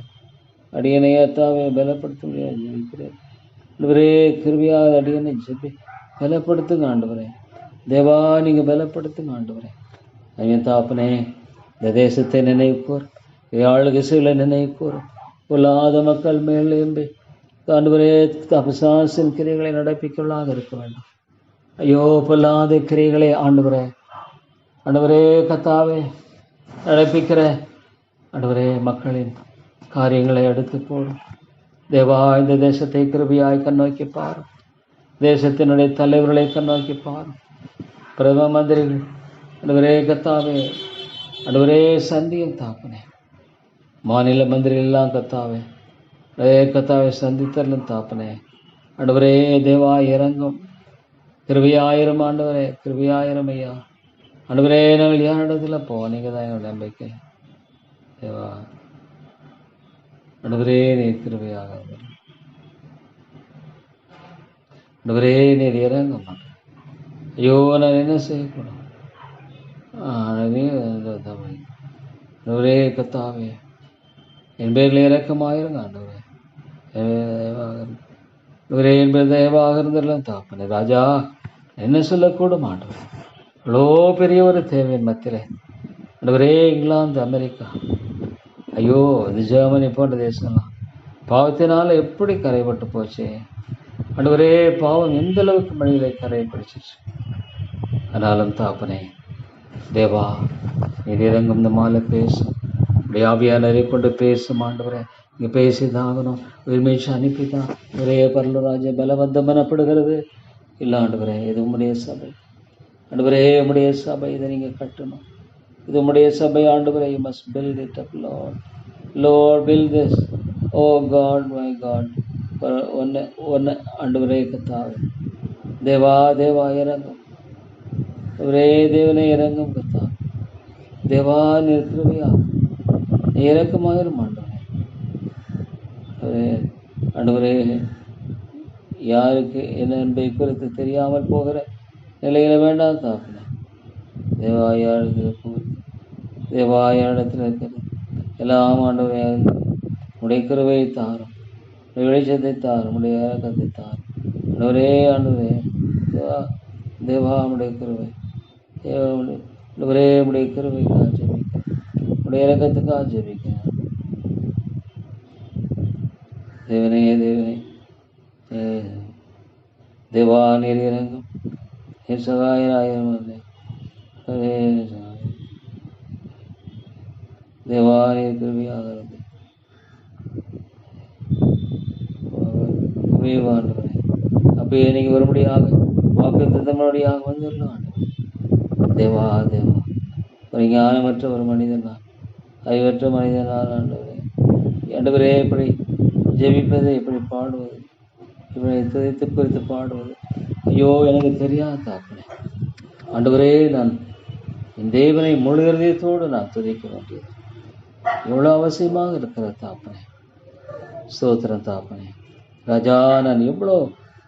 அடியனை ஏத்தாவே பலப்படுத்த முடியாது ஜெபிக்கிறேன் ஆண்டவரே. கிருபையாக அடியனை ஜெபி பலப்படுத்துங்க ஆண்டவரே. தேவா, நீங்க பலப்படுத்துங்க ஆண்டவரே. ஐயா தாப்பனே, இந்த தேசத்தை நினைவுக்கூர், ஆளுகை செயலை நினைவுக்கூர். பொல்லாத மக்கள் மேல் எழும்பி ஆண்டவரே பிசாசின் கிரைகளை நடப்பிக்கொள்ளாக இருக்க வேண்டாம். ஐயோ, பொல்லாத கிரைகளை ஆண்டவரே, ஆண்டவரே கத்தாவே நடப்பிக்கிற ஆண்டவரே மக்களின் காரியங்களை எடுத்து போடும். தேவா, இந்த தேசத்தை கிருபையாய் கண்ணோக்கி பாரும். தேசத்தினுடைய தலைவர்களை கண்ணோக்கி பாரும். பிரதம மந்திரிகள் ஆண்டவரே கத்தாவே, ஆண்டவரே சந்தியும் தாப்பனே. மாநில மந்திரிகள் எல்லாம் கத்தாவே, கத்தாவை சந்தித்தரலும் தாப்பனே. ஆண்டவரே தேவா இறங்கும், கிருபையாயிரம் ஆண்டவரே, கிருபையாயிரம் ஐயா. ஆண்டவரே, நாங்கள் யார் இடத்துல போவோம்? நீங்க தான் என்னோட நம்பிக்கை தேவா. ஆண்டவரே, நீர் கிருபையாக ஆண்டவரே, நீர் இறங்க மாட்டேன். ஐயோ, நான் என்ன செய்யக்கூடாது? ஆண்டவரே கத்தாவே, என் பேரில் இறக்கமாயிருங்க ஆண்டவரே. ஆண்டவரே, என் பேர் தயவாக இருந்தெல்லாம் தாப்பனே. ராஜா, என்ன சொல்லக்கூடும் ஆண்டவரே. இவ்வளோ பெரிய ஒரு தேவையின் மத்தியிலே ஆண்டவரே, இங்கிலாந்து, அமெரிக்கா, ஐயோ இது ஜெர்மனி போன்ற தேசம்லாம் பாவத்தினால எப்படி கரைப்பட்டு போச்சு ஆண்டவரே. பாவம் எந்த அளவுக்கு மனிதரை கரையப்படுச்சிச்சு. ஆனாலும் தாப்பனே தேவா, நீர் இறங்கும் இந்த மாலை பேசும், இப்படி ஆவியானரை கொண்டு பேசும் ஆண்டவரே. இங்கே பேசிதாகணும், உயிர்மீச்சு அனுப்பிதான் ஒரே பரலராஜ பலவந்தம் எனப்படுகிறது. இல்லை ஆண்டவரே, இது உம்முடைய சபை ஆண்டவரே, உம்முடைய சபை, இதை நீங்கள் கட்டணும். இது உம்முடைய சபை ஆண்டவரே. You must build it up Lord. Lord build this. Oh God, my God. ஒன்று ஆண்டவரே கத்தாவே. தேவா தேவா இறங்கும், ஒரே தேவனே இறங்கும் கத்தா. தேவா, நீர் கிருபையா இறக்கமாயிரும் ஆண்டவரே. ஆண்டவரே, யாருக்கு என்ன என்பதை குறித்து தெரியாமல் போகிற நிலையில வேண்டாம் தாப்பனே. தேவாயாளத்தில் இருக்கிறது எல்லாம் ஆண்டவரே, உடைய கிருபையை தாரும், உடைய வெளிச்சத்தை தாரும், உடைய இறக்கத்தை தாரும் ஆண்டவரே. ஆண்டவரே தேவா உடைய கிருபை, ஆண்டவரே உடைய கிருபைக்காக ஜெபிக்கிறேன், உடைய இறக்கத்துக்காக ஜெபிக்கிறேன். தேவனே தேவனே தேவா, நீர் இறங்கும், என் சகாயராயிரம் தேவா, நீர் கிருபையாக இருந்து ஆண்டவரே. அப்பயே நீங்க வரும்படியாக வாக்கு தந்தபடியாக வந்துடலாம் தேவா. தேவா, ஒரு ஞானமற்ற ஒரு மனிதனா, அறிவற்ற மனிதனால் ஆண்டவரே, ஆண்டவரே எப்படி ஜெபிப்பது, எப்படி பாடுவது, இப்படி துதித்து குறித்து பாடுவது, ஐயோ எனக்கு தெரியாத தாப்பனே. ஆண்டவரே, நான் என் தேவனை முழு இதயத்தோடு நான் துதிக்க வேண்டியது எவ்வளோ அவசியமாக இருக்கிற தாப்பனே. ஸ்தோத்திரம் தாப்பனே. ராஜா, நான் எவ்வளோ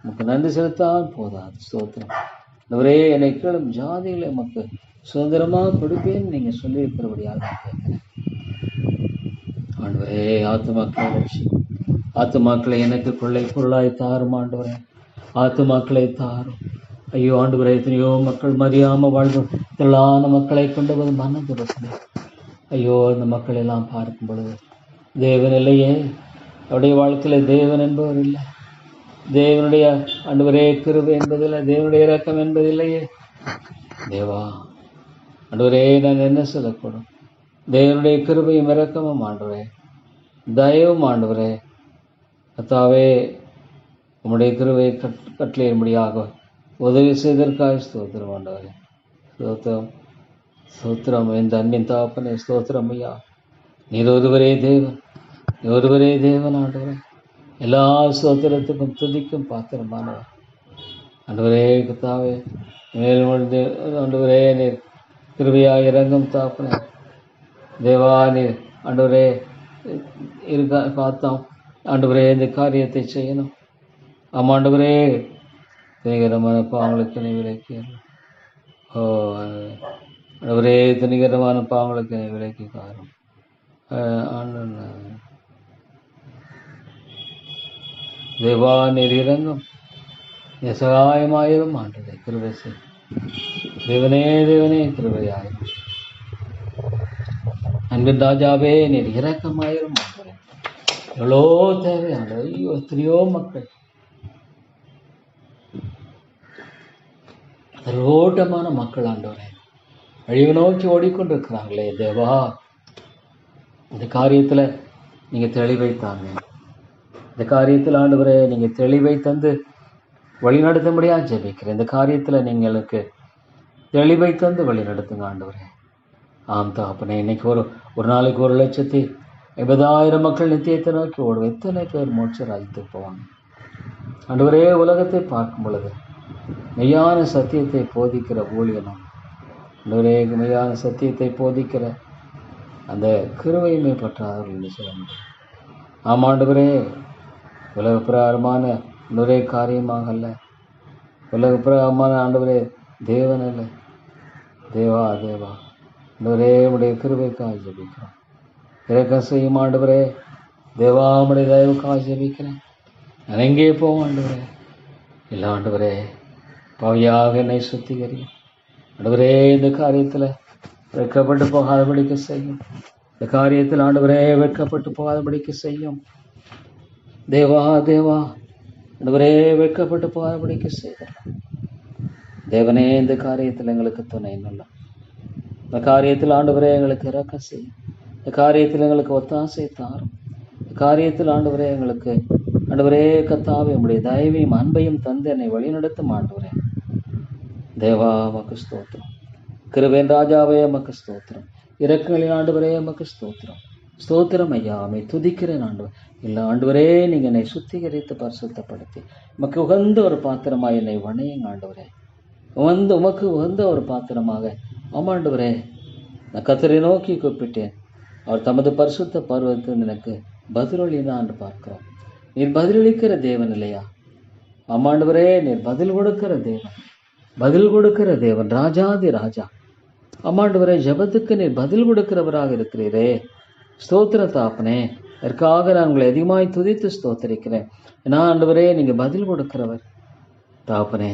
உமக்கு நன்றி செலுத்தான் போதாது. ஸ்தோத்திரம் ஆண்டவரே. என்னை கேளும் ஜாதிகளை உமக்கு சுதந்திரமாக கொடுப்பேன்னு நீங்க சொல்லியிருக்கிறபடியாக நான் கேட்கிறேன் ஆண்டவரே. ஆத்துமாக்களை ரட்சி, ஆத்துமாக்களை எனக்கு கொள்ளை பொருளாய் தாரும் ஆண்டவரே. ஆத்துமாக்களை தாரும். ஐயோ ஆண்டவரே, எத்தனையோ மக்கள் மறியாம வாழ்வோம் திரளான மக்களை கொண்டு மனம் துரசனே. ஐயோ, இந்த மக்கள் எல்லாம் பார்க்கும் பொழுது தேவன் இல்லையே, அவருடைய வாழ்க்கையில தேவன் என்பவர் இல்லை, தேவனுடைய ஆண்டவரே கிருபை என்பதில்லை, தேவனுடைய இரக்கம் என்பதில்லையே. தேவா ஆண்டவரே, நான் என்ன சொல்லக்கூடும்? தேவனுடைய கிருபையும் இரக்கமும் ஆண்டவரே, தயவும் ஆண்டவரே, கர்த்தாவே உம்முடைய கிருபையை கட்டளையிடும்படியாக உதவி செய்ததற்காக ஸ்தோத்திரம் ஆண்டவரே. ஸ்தோத்திரம் ஸ்தோத்திரம். என் அன்பின் தாப்பனே, ஸ்தோத்திரம் ஐயா. நீர் ஒருவரே தேவன், நீ ஒருவரே தேவன் ஆண்டவரே. எல்லா ஸ்தோத்திரத்துக்கும் துதிக்கும் பாத்திரமானவர் ஆண்டவரே. கர்த்தாவே மேலும் ஆண்டவரே, நீர் கிருபையாக இறங்கும் தாப்பனே. தேவா, நீர் ஆண்டவரே இருக்க பார்த்தோம் ஆண்டவரே, இந்த காரியத்தை செய்யணும். ஆமாண்டவரே, துணிகரமான பாவங்களுக்கு நீ விலக்கியறோம். ஓ ஆண்டவரே, துணிகரமான பாவங்களுக்கு நீ விலக்கி காரும் தேவா, நீர் இறங்கும், நீ சகாயமாயிரும் ஆண்டவரே. கிருபை செய் தேவனே, தேவனே கிருபையாயிரும். அன்பின் ராஜாவே, நீர் இரக்கமாயிரும் ஆண்டவரே. எவ்வளோ தேவையான ஐயோ எத்தனையோ மக்கள் ரோட்டமான மக்கள் ஆண்டவரே அழிவு நோக்கி ஓடிக்கொண்டிருக்கிறாங்களே. தேவா, இந்த காரியத்துல நீங்க தெளிவை தாங்க. இந்த காரியத்தில் ஆண்டவரே நீங்க தெளிவை தந்து வழி நடத்தும்படியா ஜெபிக்கிறேன். இந்த காரியத்துல நீங்களுக்கு தெளிவை தந்து வழி நடத்துங்க ஆண்டவரே. ஆம் தாப்பனே, இன்னைக்கு ஒரு நாளைக்கு 1,50,000 மக்கள் நித்தியத்தை நோக்கி ஓடுவோம். எத்தனை பேர் மோட்ச ராஜ்யத்துக்கு போவாங்க ஆண்டவரே? உலகத்தை பார்க்கும் பொழுது மெய்யான சத்தியத்தை போதிக்கிற ஊழியனும் ஆண்டவரே, மெய்யான சத்தியத்தை போதிக்கிற அந்த கிருபையுமே பற்றாதவர்கள் என்று சொல்ல முடியும். ஆமாண்டவரே, உலக பிரகாரமான ஒரே காரியமாக அல்ல, உலக பிரகாரமான ஆண்டவரே தேவன் அல்ல. தேவா தேவா ஆண்டவரே, உடைய கிருபைக்காக ஜெபிக்கிறோம். இரக்கம் செய்யும் ஆண்டவரே. தேவா, உடைய தயவுக்காக ஜெபிக்கிறேன். நான் எங்கே போவோம் ஆண்டவரே? இல்லை ஆண்டவரே, பாவியாக என்னை சுத்திகரியும் ஆண்டவரே. இந்த காரியத்தில் வெட்கப்பட்டு போகாதபடிக்கு செய்யும். இந்த காரியத்தில் ஆண்டவரே வெட்கப்பட்டு போகாதபடிக்கு செய்யும். தேவா தேவா ஆண்டவரே, வெட்கப்பட்டு போகாதபடிக்கு செய்தோம். தேவனே, இந்த காரியத்தில் எங்களுக்கு துணை நல்ல. இந்த காரியத்தில் ஆண்டவரே எங்களுக்கு இரக்கம் செய்யும். இந்த காரியத்தில் எங்களுக்கு ஒத்தாசை தாரும். இந்த காரியத்தில் ஆண்டவரே எங்களுக்கு ஆண்டவரே கர்த்தாவே உம்முடைய தயவையும் அன்பையும் தந்து என்னை வழிநடத்தும் ஆண்டவரே. தேவா, உமக்கு ஸ்தோத்திரம். கிருபையின் ராஜாவே, உமக்கு ஸ்தோத்திரம். இரக்கங்களின் ஆண்டவரே, உமக்கு ஸ்தோத்திரம். ஸ்தோத்திரம் ஐயா, அமை துதிக்கிறேன் ஆண்டவர். இல்லை ஆண்டவரே, நீங்க என்னை சுத்திகரித்து பரிசுத்தப்படுத்தி உமக்கு உகந்த ஒரு பாத்திரமாக என்னை வணையுங்க ஆண்டவரே. உமக்கு உகந்த ஒரு பாத்திரமாக. ஆமாண்டவரே, நான் கர்த்தரை நோக்கி கூப்பிட்டேன். அவர் தமது பரிசுத்த பருவத்தில் எனக்கு பதிலளினா என்று பார்க்கிறோம். நீர் பதிலளிக்கிற தேவன் இல்லையா? ஆமாண்டவரே, நீர் பதில் கொடுக்கிற தேவன், பதில் கொடுக்கிற தேவன், ராஜாதி ராஜா. ஆமாண்டவரே, ஜெபத்துக்கு நீர் பதில் கொடுக்கிறவராக இருக்கிறீரே. ஸ்தோத்திர தாப்பனே, அதற்காக நான் உங்களை அதிகமாய் துதித்து ஸ்தோத்தரிக்கிறேன். ஏன்னா ஆண்டவரே, நீங்க பதில் கொடுக்கிறவர் தாப்பனே.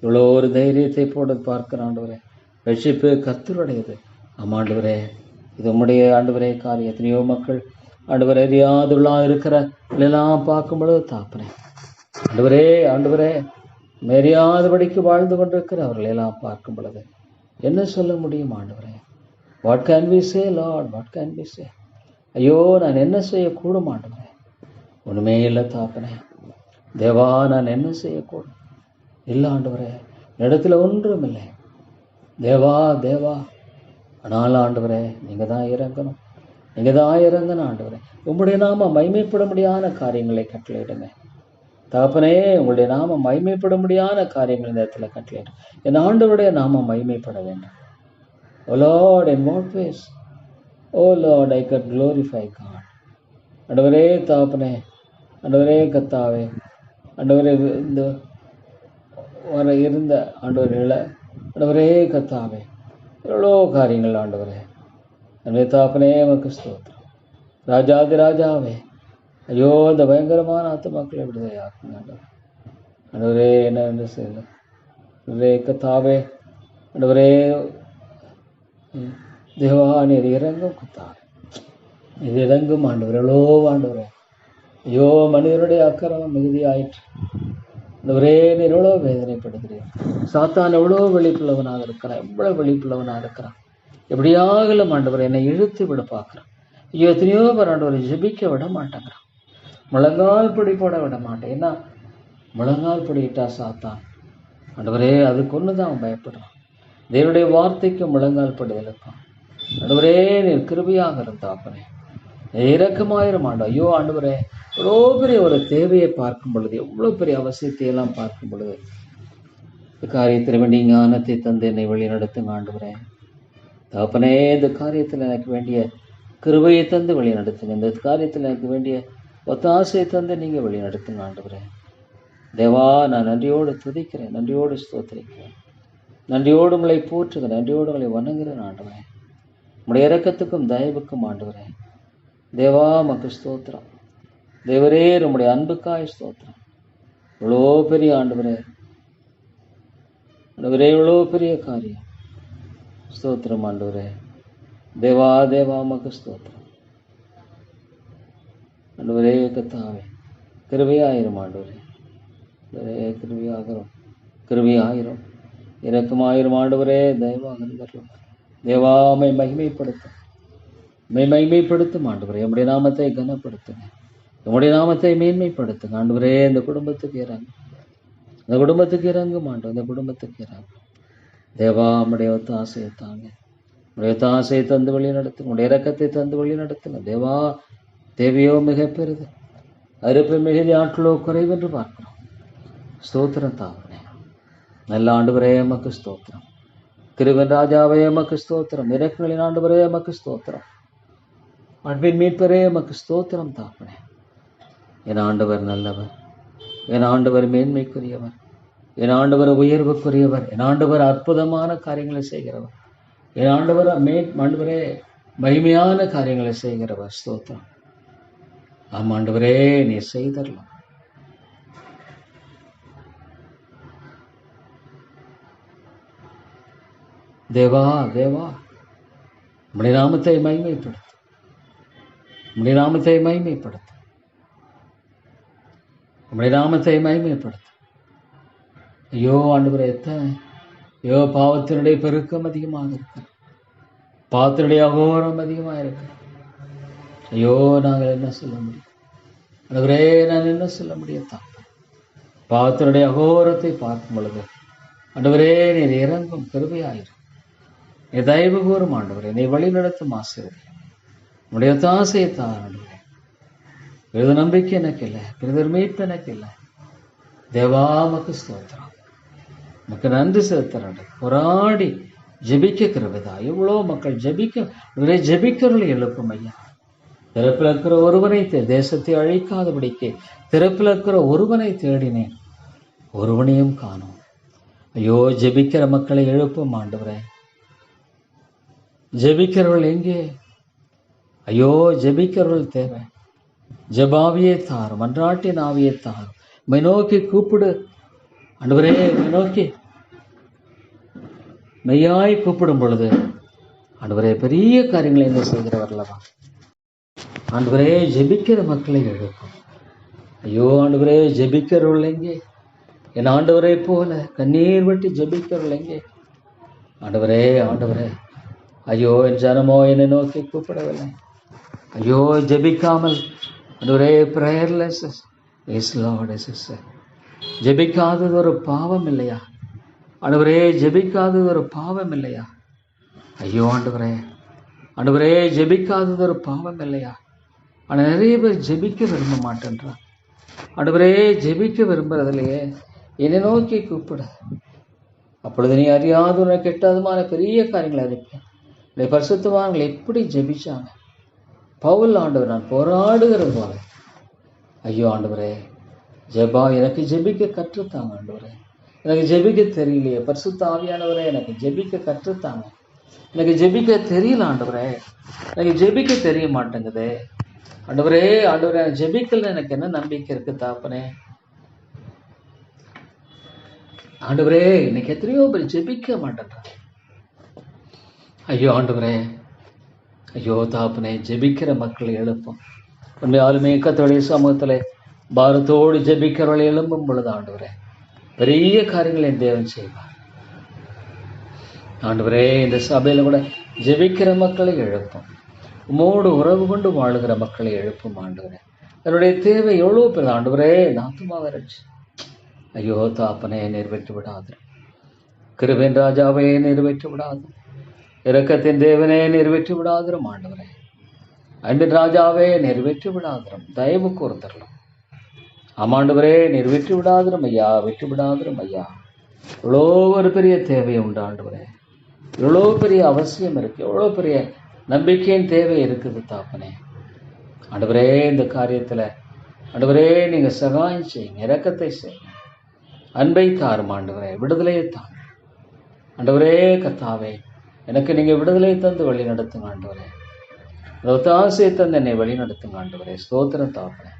இவ்வளோ ஒரு தைரியத்தை போட பார்க்கிற ஆண்டவரே, ரட்சிப்பு கர்த்தருடையது. ஆமாண்டவரே, இது உம்முடைய ஆண்டவரே காரியம். எத்தனையோ மக்கள் ஆண்டவரே அறியாதுள்ளா இருக்கிற எல்லாம் பார்க்கும்பொழுது தாப்பனே, ஆண்டவரே ஆண்டவரே மெரியாதபடிக்கு வாழ்ந்து கொண்டிருக்கிற அவர்களை எல்லாம் பார்க்கும் பொழுது என்ன சொல்ல முடியும் ஆண்டவரே? What can we say Lord, what can we say? ஐயோ, நான் என்ன செய்யக்கூடும் ஆண்டவரே? ஒன்றுமே இல்லை தாப்பனே. தேவா, நான் என்ன செய்யக்கூடும்? இல்லை ஆண்டவரே, இடத்துல ஒன்றும் இல்லை தேவா தேவா. ஆனால் ஆண்டவரே, நீங்கள் தான் இறங்கணும், நீங்கள் தான் இறங்கணும் ஆண்டவரே. உங்களுடைய நாம மகிமைப்பட முடியாத காரியங்களை கட்டளையிடுங்க தகப்பனே. உங்களுடைய நாம மகிமைப்பட முடியாத காரியங்கள் இந்த இடத்துல கட்டளையிடும். என் ஆண்டவருடைய நாம மகிமைப்பட வேண்டும். Oh lord, in what ways oh lord I can glorify God. ஆண்டவரே தகப்பனே, ஆண்டவரே கத்தாவே, ஆண்டவரே இந்த வர இருந்த ஆண்டவர்களை ஆண்டவரே கத்தாவே, எவ்வளோ காரியங்கள் ஆண்டவரே. அன்பே தாப்பனே, நமக்கு ஸ்தோத்திரம். ராஜாதி ராஜாவே, ஐயோ இந்த பயங்கரமான ஆத்துமாக்களை விடுதலையாக்குங்க ஆண்டவர். ஆண்டவரே, என்ன என்று செய்யல ஆண்டவரே கத்தாவே, ஆண்டவரே தேவா, நீர் இறங்கும் கத்தாவே, இது இறங்கும் ஆண்டவர். எவ்வளோ ஆண்டவரே, ஐயோ மனிதனுடைய அக்கிரமம் மிகுதியாயிற்று ஆண்டவரே. நீர் எவ்வளோ வேதனைப்படுகிறீர். சாத்தான் எவ்வளோ வெளிப்புள்ளவனாக இருக்கிறான், எவ்வளோ வெளிப்புள்ளவனாக இருக்கிறான். எப்படியாகலும் ஆண்டவர் என்னை இழுத்து விட பார்க்குறான். ஐயோ, எத்தனையோ பேர் ஆண்டவரை ஜெபிக்க விட மாட்டேங்கிறான், முழங்கால் பிடி போட விட மாட்டேன். ஏன்னா முழங்கால் பிடிட்டா சாத்தான் ஆண்டவரே அதுக்கு ஒன்று தான் அவன் பயப்படுறான். தேவனுடைய வார்த்தைக்கு முழங்கால் படுதலுக்கும் ஆண்டவரே நீர் கிருபையாக இருந்தாப்பனே, இரக்கமாயிரம் ஆண்டு. ஐயோ ஆண்டவரே, எவ்வளோ பெரிய ஒரு தேவையை பார்க்கும் பொழுது, எவ்வளோ பெரிய அவசியத்தை எல்லாம் பார்க்கும் பொழுது காரியத்தில் வேண்டிய ஞானத்தை தந்து என்னை வழி நடத்துங்க ஆண்டவரே. தகப்பனே, இந்த காரியத்தில் எனக்கு வேண்டிய கிருபையை தந்து வழி நடத்துங்க. இந்த காரியத்தில் எனக்கு வேண்டிய ஒத்தாசையை தந்து நீங்கள் வழி நடத்துங்க ஆண்டவரே. தேவா, நான் நன்றியோடு துதிக்கிறேன், நன்றியோடு ஸ்தோத்திரிக்கிறேன், நன்றியோடு உங்களை போற்றுகிறேன், நன்றியோடு உங்களை வணங்குகிறேன் ஆண்டவரே. உங்களுடைய இரக்கத்துக்கும் தயவுக்கும் ஆண்டவரே தேவா மக்கு ஸ்தோத்திரம். தேவரே, உம்முடைய அன்புக்காய் ஸ்தோத்திரம். இவ்வளோ பெரிய ஆண்டவரே, ஆண்டவரே இவ்வளோ பெரிய காரியம். ஸ்தோத்திரம் ஆண்டவரே. தேவா தேவா மக்கு ஸ்தோத்திரம். ஆண்டவரே கத்தாவே, கிருபையாயிரும் ஆண்டவரே, கிருபையாகிறோம், கிருபையாயிரும், இரக்கமாயிரும் ஆண்டவரே. தயவாக இருந்தரும் தேவாமை மகிமைப்படுத்தும், மகிமைப்படுத்தும் ஆண்டவரே. நம்முடைய நாமத்தை கனப்படுத்துங்க, நம்முடைய நாமத்தை மேன்மைப்படுத்துங்க ஆண்டவரே. இந்த குடும்பத்துக்கு இறங்கு, இந்த குடும்பத்துக்கு இறங்கும் ஆண்டவர், இந்த குடும்பத்துக்கு இறங்கும் தேவா. நம்முடைய ஒத்தாசையை தாங்க, நம்முடைய ஒத்தாசையை தந்து வழி நடத்துங்க, நம்முடைய இரக்கத்தை தந்து வழி நடத்துங்க தேவா. தேவையோ மிக பெறுது, அறுப்பு மிகுதி ஆற்றலோ குறைவென்று பார்க்கிறோம். ஸ்தோத்திரம் தாவனே, நல்ல ஆண்டவரே எமக்கு ஸ்தோத்திரம். கிருபையின் ராஜாவே எமக்கு ஸ்தோத்திரம். இரக்கங்களின் ஆண்டவரே எமக்கு ஸ்தோத்திரம். அன்பின் மீட்பரே எமக்கு ஸ்தோத்திரம் தாப்பனே. என் ஆண்டவர் நல்லவர், என் ஆண்டவர் மேன்மைக்குரியவர், என் ஆண்டவர் உயர்வுக்குரியவர், என் ஆண்டவர் அற்புதமான காரியங்களை செய்கிறவர், என் ஆண்டவர் ஆண்டவரே மகிமையான காரியங்களை செய்கிறவர். ஸ்தோத்திரம். ஆம் ஆண்டவரே, நீ செய்தரலாம். தேவா தேவா, உம்முடைய நாமத்தை மகிமைப்படுத்து, உம்முடைய நாமத்தை மகிமைப்படுத்து, உம்முடைய நாமத்தை மகிமைப்படுத்து. ஐயோ ஆண்டவரே, ஐயோ பாவத்தினுடைய பெருக்கம் அதிகமாக இருக்கு, பாவத்தினுடைய அகோரம் அதிகமாக இருக்கு. ஐயோ, நாங்கள் என்ன சொல்ல முடியும் ஆண்டவரே, நான் என்ன சொல்ல முடியும் தாப்பா. பாவத்தினுடைய அகோரத்தை பார்க்கும் பொழுது ஆண்டவரே நீர் இறங்கும், கிருபையாயிரும், நீ தயவு கூறும் ஆண்டவரே, நீ வழி நடத்தும் ஆசீர்வதி. உன்னுடைய தாசையை தான் ஆண்டவரே. பிறகு நம்பிக்கை எனக்கு இல்லை, பிறகு மீட்பு எனக்கு இல்லை. தேவா மக்கு ஸ்தோத்திரம், நமக்கு நன்றி செலுத்துறேன். போராடி ஜெபிக்க கிருபைதா. எவ்வளோ மக்கள் ஜெபிக்கிறவர்களை எழுப்பும் ஐயா. திறப்பில் இருக்கிற ஒருவனை தேசத்தை அழிக்காதபடிக்கு திறப்பில் இருக்கிற ஒருவனை தேடினேன், ஒருவனையும் காணோம். ஐயோ, ஜெபிக்கிற மக்களை எழுப்பும் ஆண்டவரே. ஜெபிக்கிறவர்கள் எங்கே? ஐயோ, ஜெபிக்கிறவர்கள் தேவை. ஜெபாவியே தாரும், மன்றாட்டின் ஆவியை தாரும். மை நோக்கி கூப்பிடு ஆண்டவரே, மை நோக்கி மெய்யாய் கூப்பிடும் பொழுது ஆண்டவரே பெரிய காரியங்களை என்ன செய்கிறவர்களவா. ஆண்டவரே, ஜெபிக்கிற மக்களை எழுப்பும். ஐயோ ஆண்டவரே, ஜெபிக்கிறவர்கள் எங்கே? என் ஆண்டவரை போல கண்ணீர் விட்டு ஜெபிக்கிறவர்கள் எங்கே? ஆண்டவரே, ஆண்டவரே, ஐயோ என் ஜனமோ என்னை நோக்கி கூப்பிடவில்லை. ஐயோ, ஜெபிக்காமல் ஆண்டவரே, பிரேயர்லெஸ் எஸ் லார்ட் எஸ். ஜெபிக்காதது ஒரு பாவம் இல்லையா ஆண்டவரே? ஜெபிக்காதது ஒரு பாவம் இல்லையா? ஐயோ ஆண்டவரே, ஆண்டவரே, ஜெபிக்காதது ஒரு பாவம் இல்லையா? ஆனால் நிறைய பேர் ஜெபிக்க விரும்ப மாட்டேன்றான். ஆண்டவரே, ஜெபிக்க விரும்புறதில்லையே, என்னை நோக்கி கூப்பிட. அப்பொழுது நீ அறியாத உனக்கு கெட்டதுமான பெரிய காரியங்களை அறிப்பேன். என்னுடைய பரிசுத்தவான்கள் எப்படி ஜெபிச்சாங்க. பவுல் ஆண்டவர், நான் போராடுகிறது போல. ஐயோ ஆண்டவரே, எனக்கு ஜெபிக்க கற்றுத்தாங்க ஆண்டவரே. எனக்கு ஜெபிக்க தெரியலையே. பரிசுத்த ஆவியானவரே, எனக்கு ஜெபிக்க கற்றுத்தாங்க. எனக்கு ஜெபிக்க தெரியல ஆண்டவரே, எனக்கு ஜெபிக்க தெரிய மாட்டேங்குது ஆண்டவரே. ஆண்டவரே, ஜெபிக்கல எனக்கு என்ன நம்பிக்கை இருக்கு தாப்பனே? ஆண்டவரே, இன்னைக்கு எத்தனையோ பேர் ஜெபிக்க மாட்டேன்றாங்க. ஐயோ ஆண்டவரே, ஐயோ தாப்பனே, ஜெபிக்கிற மக்களை எழுப்பும். உண்மையாலுமே கர்த்தருடைய சமூகத்தில் பாரத்தோடு ஜெபிக்கிறவர்களை எழும்பும் பொழுது ஆண்டவரே பெரிய காரியங்களை என் தேவன் செய்வார். ஆண்டவரே, இந்த சபையில கூட ஜெபிக்கிற மக்களை எழுப்பும். உம்மோடு உறவு கொண்டு வாழுகிற மக்களை எழுப்பும் ஆண்டவரே. என்னுடைய தேவை எவ்வளோ பெரிய ஆண்டவரே, நாத்துமாவை ரட்சி. ஐயோ தாப்பனே, நிறைவேற்றி விடாது. கிருபையின் ராஜாவே, நிறைவேற்றி விடாது. இரக்கத்தின் தேவனே, நிறைவேற்றி விடாதிரும் ஆண்டவரே. அன்பின் ராஜாவே, நிறைவேற்றி விடாதிரும். தயவு கூர்ந்தரலாம் ஆமாண்டவரே, நிறைவேற்றி விடாதிரும் ஐயா, வெற்றி விடாதிரும் ஐயா. இவ்வளோ ஒரு பெரிய தேவை உண்டு ஆண்டவரே. எவ்வளோ பெரிய அவசியம் இருக்கு, எவ்வளோ பெரிய நம்பிக்கையின் தேவை இருக்குது தாப்பனே. ஆண்டவரே, இந்த காரியத்தில் ஆண்டவரே நீங்கள் சகாயம் செய்யுங்க, இரக்கத்தை செய்யுங்க, அன்பை தாரும் ஆண்டவரே, விடுதலையை தாங்க ஆண்டவரே. கர்த்தாவே, எனக்கு நீங்கள் விடுதலை தந்து வழி நடத்துங்க ஆண்டவரே. ஒத்தாசையை தந்து என்னை வழி நடத்துங்க ஆண்டவரே. ஸ்தோத்திரம் தாப்பனே.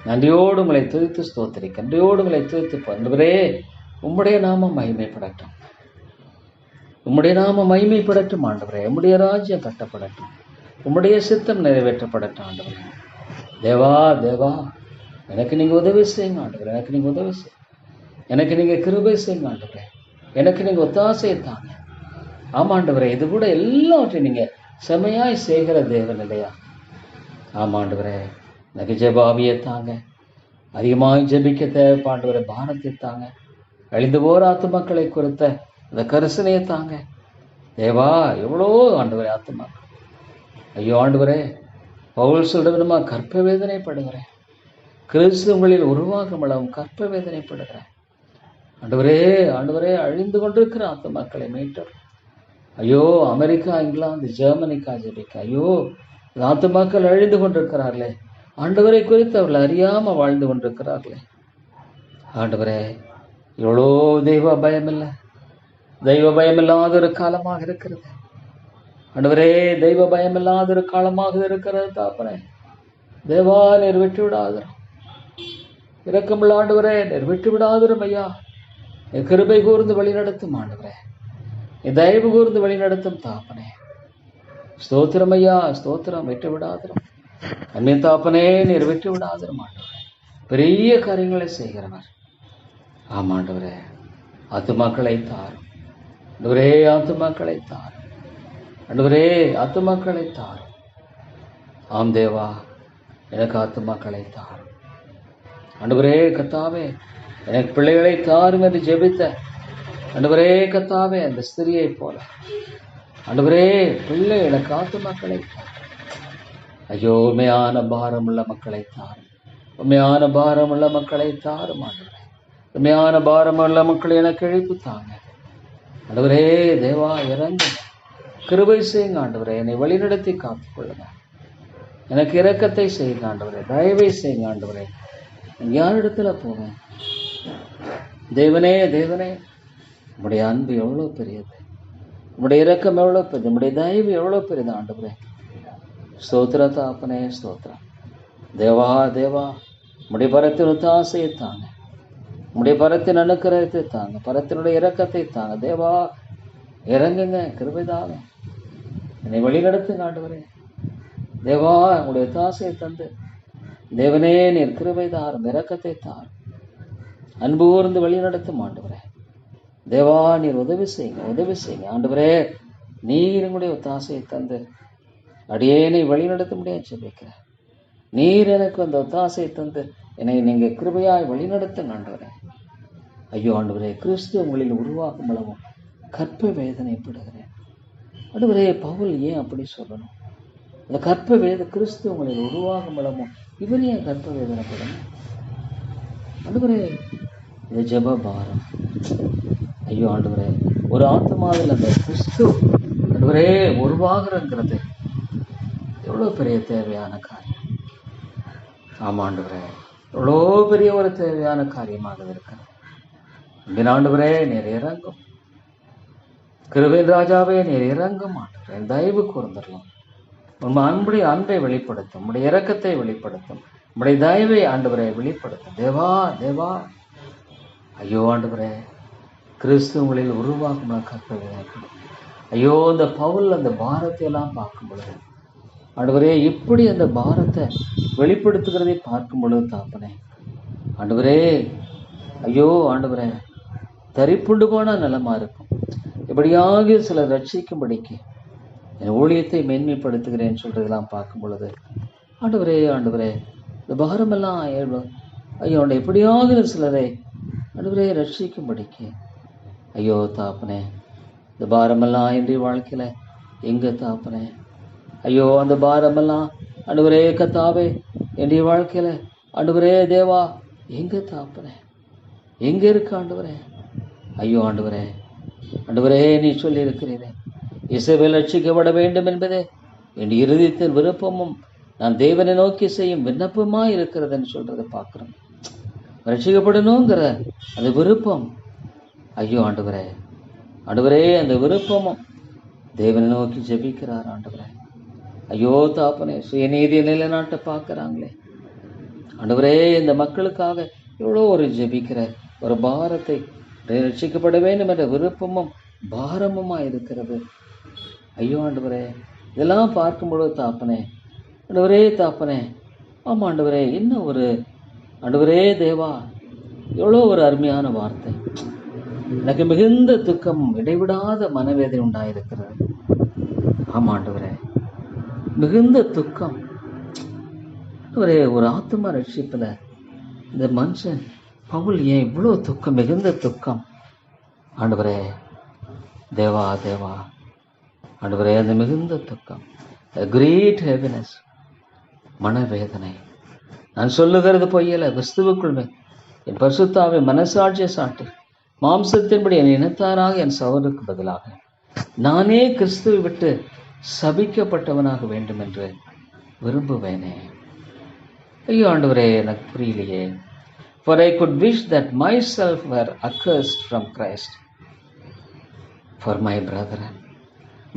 நன்றியோடு உங்களை துதித்து ஸ்தோத்திரி, கன்றியோடு உங்களை துதித்து ஆண்டவரே. உம்முடைய நாமம் மகிமைப்படட்டும், உம்முடைய நாமம் மகிமைப்படட்டும் ஆண்டவரே. உம்முடைய ராஜ்யம் கட்டப்படட்டும், உம்முடைய சித்தம் நிறைவேற்றப்படட்டும் ஆண்டவரே. தேவா தேவா, எனக்கு நீங்கள் உதவி செய்யுங்க ஆண்டவரே. எனக்கு நீங்கள் உதவி செய்யுங்க, எனக்கு நீங்கள் கிருபை செய்யுங்க ஆண்டவரே. எனக்கு நீங்கள் ஒத்தாசையை தாங்க. ஆமாண்டவரே, இது கூட எல்லாவற்றையும் நீங்கள் செமையாய் செய்கிற தேவன் இல்லையா? ஆமாண்டவரே, எனக்கு ஜெபாவியை தாங்க. அதிகமாக ஜெபிக்க தேவைப்பாண்டவரை பாரத்தை தாங்க. அழிந்து போகிற ஆத்துமக்களை குறித்த அந்த கரிசனையை தாங்க தேவா. எவ்வளோ ஆண்டவரே ஆத்துமாக்கள். ஐயோ ஆண்டவரே, பவுல் சொல்றதுமா கற்ப வேதனைப்படுகிறேன். கிறிஸ்துவங்களில் உருவாகும் அளவும் கற்ப வேதனைப்படுகிறேன் ஆண்டவரே. ஆண்டவரே, அழிந்து கொண்டிருக்கிற ஆத்துமக்களை மீட்டர். ஐயோ, அமெரிக்கா, இங்கிலாந்து, ஜெர்மனிக்கா ஜெபிக்க. ஐயோ, ஆத்துமாக்கள் அழிந்து கொண்டிருக்கிறார்களே ஆண்டவரை குறித்து அவர்கள் அறியாமல் வாழ்ந்து கொண்டிருக்கிறார்களே ஆண்டவரே. எவ்வளோ தெய்வ பயம் இல்லை, தெய்வ பயம் இல்லாத ஒரு காலமாக இருக்கிறது ஆண்டவரே. தெய்வ பயம் இல்லாத ஒரு காலமாக இருக்கிறது தாப்பனே. தேவா, நிறைவேற்றி விடாதிரும். இரக்கமுள்ள ஆண்டவரே, நிறைவேற்றி விடாதிரும் ஐயா. என் கிருபை கூர்ந்து வழி நடத்தும் ஆண்டவரே. என் தயவு கூர்ந்து வழி நடத்தும் தாப்பனே. ஸ்தோத்திரம் ஐயா, ஸ்தோத்திரம். வெற்றி விடாதிரும் அன்னை தாப்பனே, நிறைவேற்றி விடாதிரும் ஆண்டவரே. பெரிய காரியங்களை செய்கிறவர். ஆமாண்டவரே, ஆத்துமாக்களை தாரும் ஆண்டவரே. ஆத்துமாக்களை தாரும் ஆண்டவரே, ஆத்துமாக்களை தாரும். ஆம் தேவா, எனக்கு ஆத்துமாக்களை தாரும் ஆண்டவரே. கர்த்தாவே, எனக்கு பிள்ளைகளை தாரும் என்று ஜெபித்த ஆண்டவரே கர்த்தாவே, அந்த ஸ்திரியை போல ஆண்டவரே, பிள்ளை எனக்கு ஆத்துமாக்களை தாரும். ஐயோ, உண்மையான பாரமுள்ள மக்களை தாரும், உண்மையான பாரமுள்ள மக்களை தாரும் ஆண்டவரே. உண்மையான பாரமுள்ள மக்களை எனக்கு இழைப்பு தாங்க ஆண்டவரே தேவா இறங்கு, கிருபை செய்யுங்க ஆண்டவரே. என்னை வழிநடத்தி காத்துக்கொள்ளுங்க. எனக்கு இரக்கத்தை செய்யுங்க ஆண்டவரே. தயவை செய்யுங்க ஆண்டவரே. யாரிடத்துல போவேன்? தேவனே தேவனே, உம்முடைய அன்பு எவ்வளோ பெரியது, உம்முடைய இரக்கம் எவ்வளோ பெரியது, உம்முடைய தயவு எவ்வளோ பெரியது ஆண்டவரே. ஸ்தோத்திர தாப்பனே, ஸ்தோத்திரம். தேவா தேவா, உம்முடைய பரத்தின் ஒத்தாசையை தாங்க, உம்முடைய பரத்தின் அனுக்கிரகத்தை தாங்க, பரத்தினுடைய இரக்கத்தை தாங்க. தேவா இறங்குங்க, கிருபைதாங்க, என்னை வழிநடத்துங்க ஆண்டவரே. தேவா உங்களுடைய ஒத்தாசையை தந்து, தேவனே நீர் கிருபைதாரும், இரக்கத்தை தாரும், அன்பு கூர்ந்து வழி நடத்தும் ஆண்டவரே. தேவா நீர் உதவி செய்யுங்க, உதவி செய்யுங்க ஆண்டவரே. நீர் உங்களுடைய ஒத்தாசையை தந்து அடியேனை வழி நடத்த முடியாது ஜெபிக்கிறேன். நீர் எனக்கு அந்த ஒத்தாசையை தந்து என்னை நீங்க கிருபையாய் வழி நடத்துங்க ஆண்டவரே. ஐயோ ஆண்டவரே, கிறிஸ்து உங்களில் உருவாக்கும் அளவும் கற்ப வேதனைப்படுகிறேன் ஆண்டவரே. பவுல் ஏன் அப்படி சொல்லணும்? அந்த கற்ப வேத கிறிஸ்து உங்களில் உருவாகும் அளவும் இவர் ஏன் கற்ப வேதனைப்படணும் ஆண்டவரே? இது ஜெப பாரம். ஐயோ ஆண்டவரே, ஒரு ஆத்மாவில் அந்த கிறிஸ்து ஆண்டவரே உருவாகிறங்கிறது எவ்வளோ பெரிய தேவையான காரியம். ஆமா ஆண்டவரே, எவ்வளோ பெரிய ஒரு தேவையான காரியமாக இருக்கிறது. இந்த ஆண்டவரே நீர் இறங்கும், கிருபையின் ராஜாவே நீர் இறங்கும் ஆண்டவரே. தயவு கூர்ந்துடலாம். உன் அன்புடைய அன்பை வெளிப்படுத்தும், உம்முடைய இரக்கத்தை வெளிப்படுத்தும், உம்முடைய தயவை ஆண்டவரை வெளிப்படுத்தும். தேவா தேவா, ஐயோ ஆண்டவரே, கிறிஸ்து உங்களில் உருவாக்கும் கற்பனை. ஐயோ, இந்த பவுல் அந்த பாரத்தை எல்லாம் பார்க்கும் பொழுது ஆண்டவரே, இப்படி அந்த பாரத்தை வெளிப்படுத்துகிறதை பார்க்கும் பொழுது தாப்பனே ஆண்டவரே, ஐயோ ஆண்டவரே, தரிப்புண்டு போன நிலமா இருக்கும். எப்படியாக சிலர் ரட்சிக்கும்படிக்கு என் ஊழியத்தை மேன்மைப்படுத்துகிறேன்னு சொல்றதெல்லாம் பார்க்கும் பொழுது ஆண்டவரே ஆண்டவரே, இந்த பாரமெல்லாம் ஐயோ எப்படியாக சிலரை ஆண்டவரே ரட்சிக்கும்படிக்கு ஐயோ தாப்பனே, இந்த பாரமெல்லாம் என்னுடைய வாழ்க்கையில எங்க தாப்பனே? ஐயோ அந்த பாரமெல்லாம் ஆண்டவரே கத்தாவே என்னுடைய வாழ்க்கையில ஆண்டவரே தேவா எங்க தாப்பனே? எங்க இருக்கு ஆண்டவரே? ஐயோ ஆண்டவரே, ஆண்டவரே நீ சொல்லி இருக்கிறீரே, இசபேல் ரட்சிக்கப்பட வேண்டும் என்பதே என் இருதயத்தின் விருப்பமும் நான் தேவனை நோக்கி செய்யும் விண்ணப்பமா இருக்கிறதுன்னு சொல்றதை பார்க்கிறோம். ரட்சிக்கப்படணுங்கிற அந்த விருப்பம், ஐயோ ஆண்டவரே, ஆண்டவரே அந்த விருப்பமும் தேவனை நோக்கி ஜெபிக்கிறார் ஆண்டவரே. ஐயோ தாப்பனே, சுயநீதியை நிலைநாட்ட பார்க்கிறாங்களே ஆண்டவரே, இந்த மக்களுக்காக எவ்வளோ ஒரு ஜெபிக்கிற ஒரு பாரத்தை, ரட்சிக்கப்பட வேண்டும் என்ற விருப்பமும் பாரமுமா இருக்கிறது. ஐயோ ஆண்டவரே, இதெல்லாம் பார்க்கும் பொழுது தாப்பனே, ஆண்டவரே தாப்பனே, ஆமா ஆண்டவரே, இன்னும் ஒரு ஆண்டவரே தேவா, எவ்வளோ ஒரு அருமையான வார்த்தை. எனக்கு மிகுந்த துக்கம், இடைவிடாத மனவேதனை உண்டாயிருக்கிறது. ஆமா ஆண்டவரே, மிகுந்த துக்கம் ஆண்டவரே. ஒரு ஆத்மா ரட்சிப்புல இந்த மனுஷன் பவுல் ஏன் இவ்வளோ துக்கம், மிகுந்த துக்கம் ஆண்டவரே? தேவா தேவா ஆண்டவரே, அந்த மிகுந்த துக்கம், கிரேட் ஹெவினஸ், மனவேதனை. நான் சொல்லுகிறது பொய்யல, கிறிஸ்துவுக்குள் என் பரிசுத்தாவை மனசாட்சியை சாட்டு மாம்சத்தின்படி என் இனத்தாராக என் சகோதரருக்கு பதிலாக நானே கிறிஸ்துவை விட்டு சபிக்கப்பட்டவனாக வேண்டும் என்று விரும்புவேனே. ஐயோ ஆண்டவரே, எனக்கு புரியலையே. For I could wish that myself were accursed from Christ for my brethren,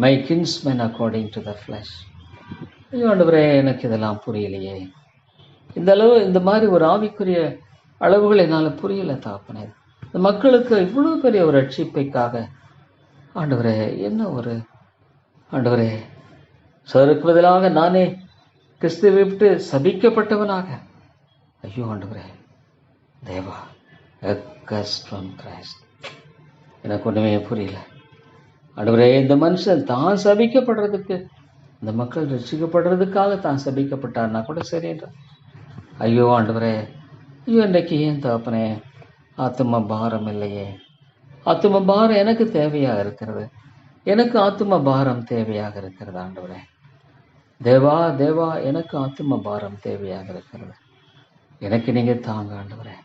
my kinsmen according to the flesh. ஐயோ ஆண்டவரே, எனக்கு இதெல்லாம் புரியலையே. இந்த அளவு, இந்த மாதிரி ஒரு ஆவிக்குரிய அளவுகள் என்னால் புரியல தாப்பனே. இந்த மக்களுக்கு இவ்வளோ பெரிய ஒரு ரட்சிப்பைக்காக ஆண்டவரே, என்ன ஒரு ஆண்டவரே, சருக்கு பதிலாக நானே கிறிஸ்துவை விட்டு சபிக்கப்பட்டவனாக. ஐயோ ஆண்டவரே தேவா, accursed from Christ. எனக்கு ஒன்றுமே புரியல ஆண்டவரே. இந்த மனுஷன் தான் சபிக்கப்படுறதுக்கு, இந்த மக்கள் ரட்சிக்கப்படுறதுக்காக தான் சபிக்கப்பட்டார்னா கூட சரின்ற. ஐயோ ஆண்டவரே, ஐயோ இன்றைக்கு ஏன் தாப்பனே ஆத்தும பாரம் இல்லையே? ஆத்தும பாரம் எனக்கு தேவையாக இருக்கிறது, எனக்கு ஆத்தும பாரம் தேவையாக இருக்கிறது ஆண்டவரே. தேவா தேவா, எனக்கு ஆத்தும பாரம் தேவையாக இருக்கிறது. எனக்கு நீங்க தாங்க ஆண்டவரே.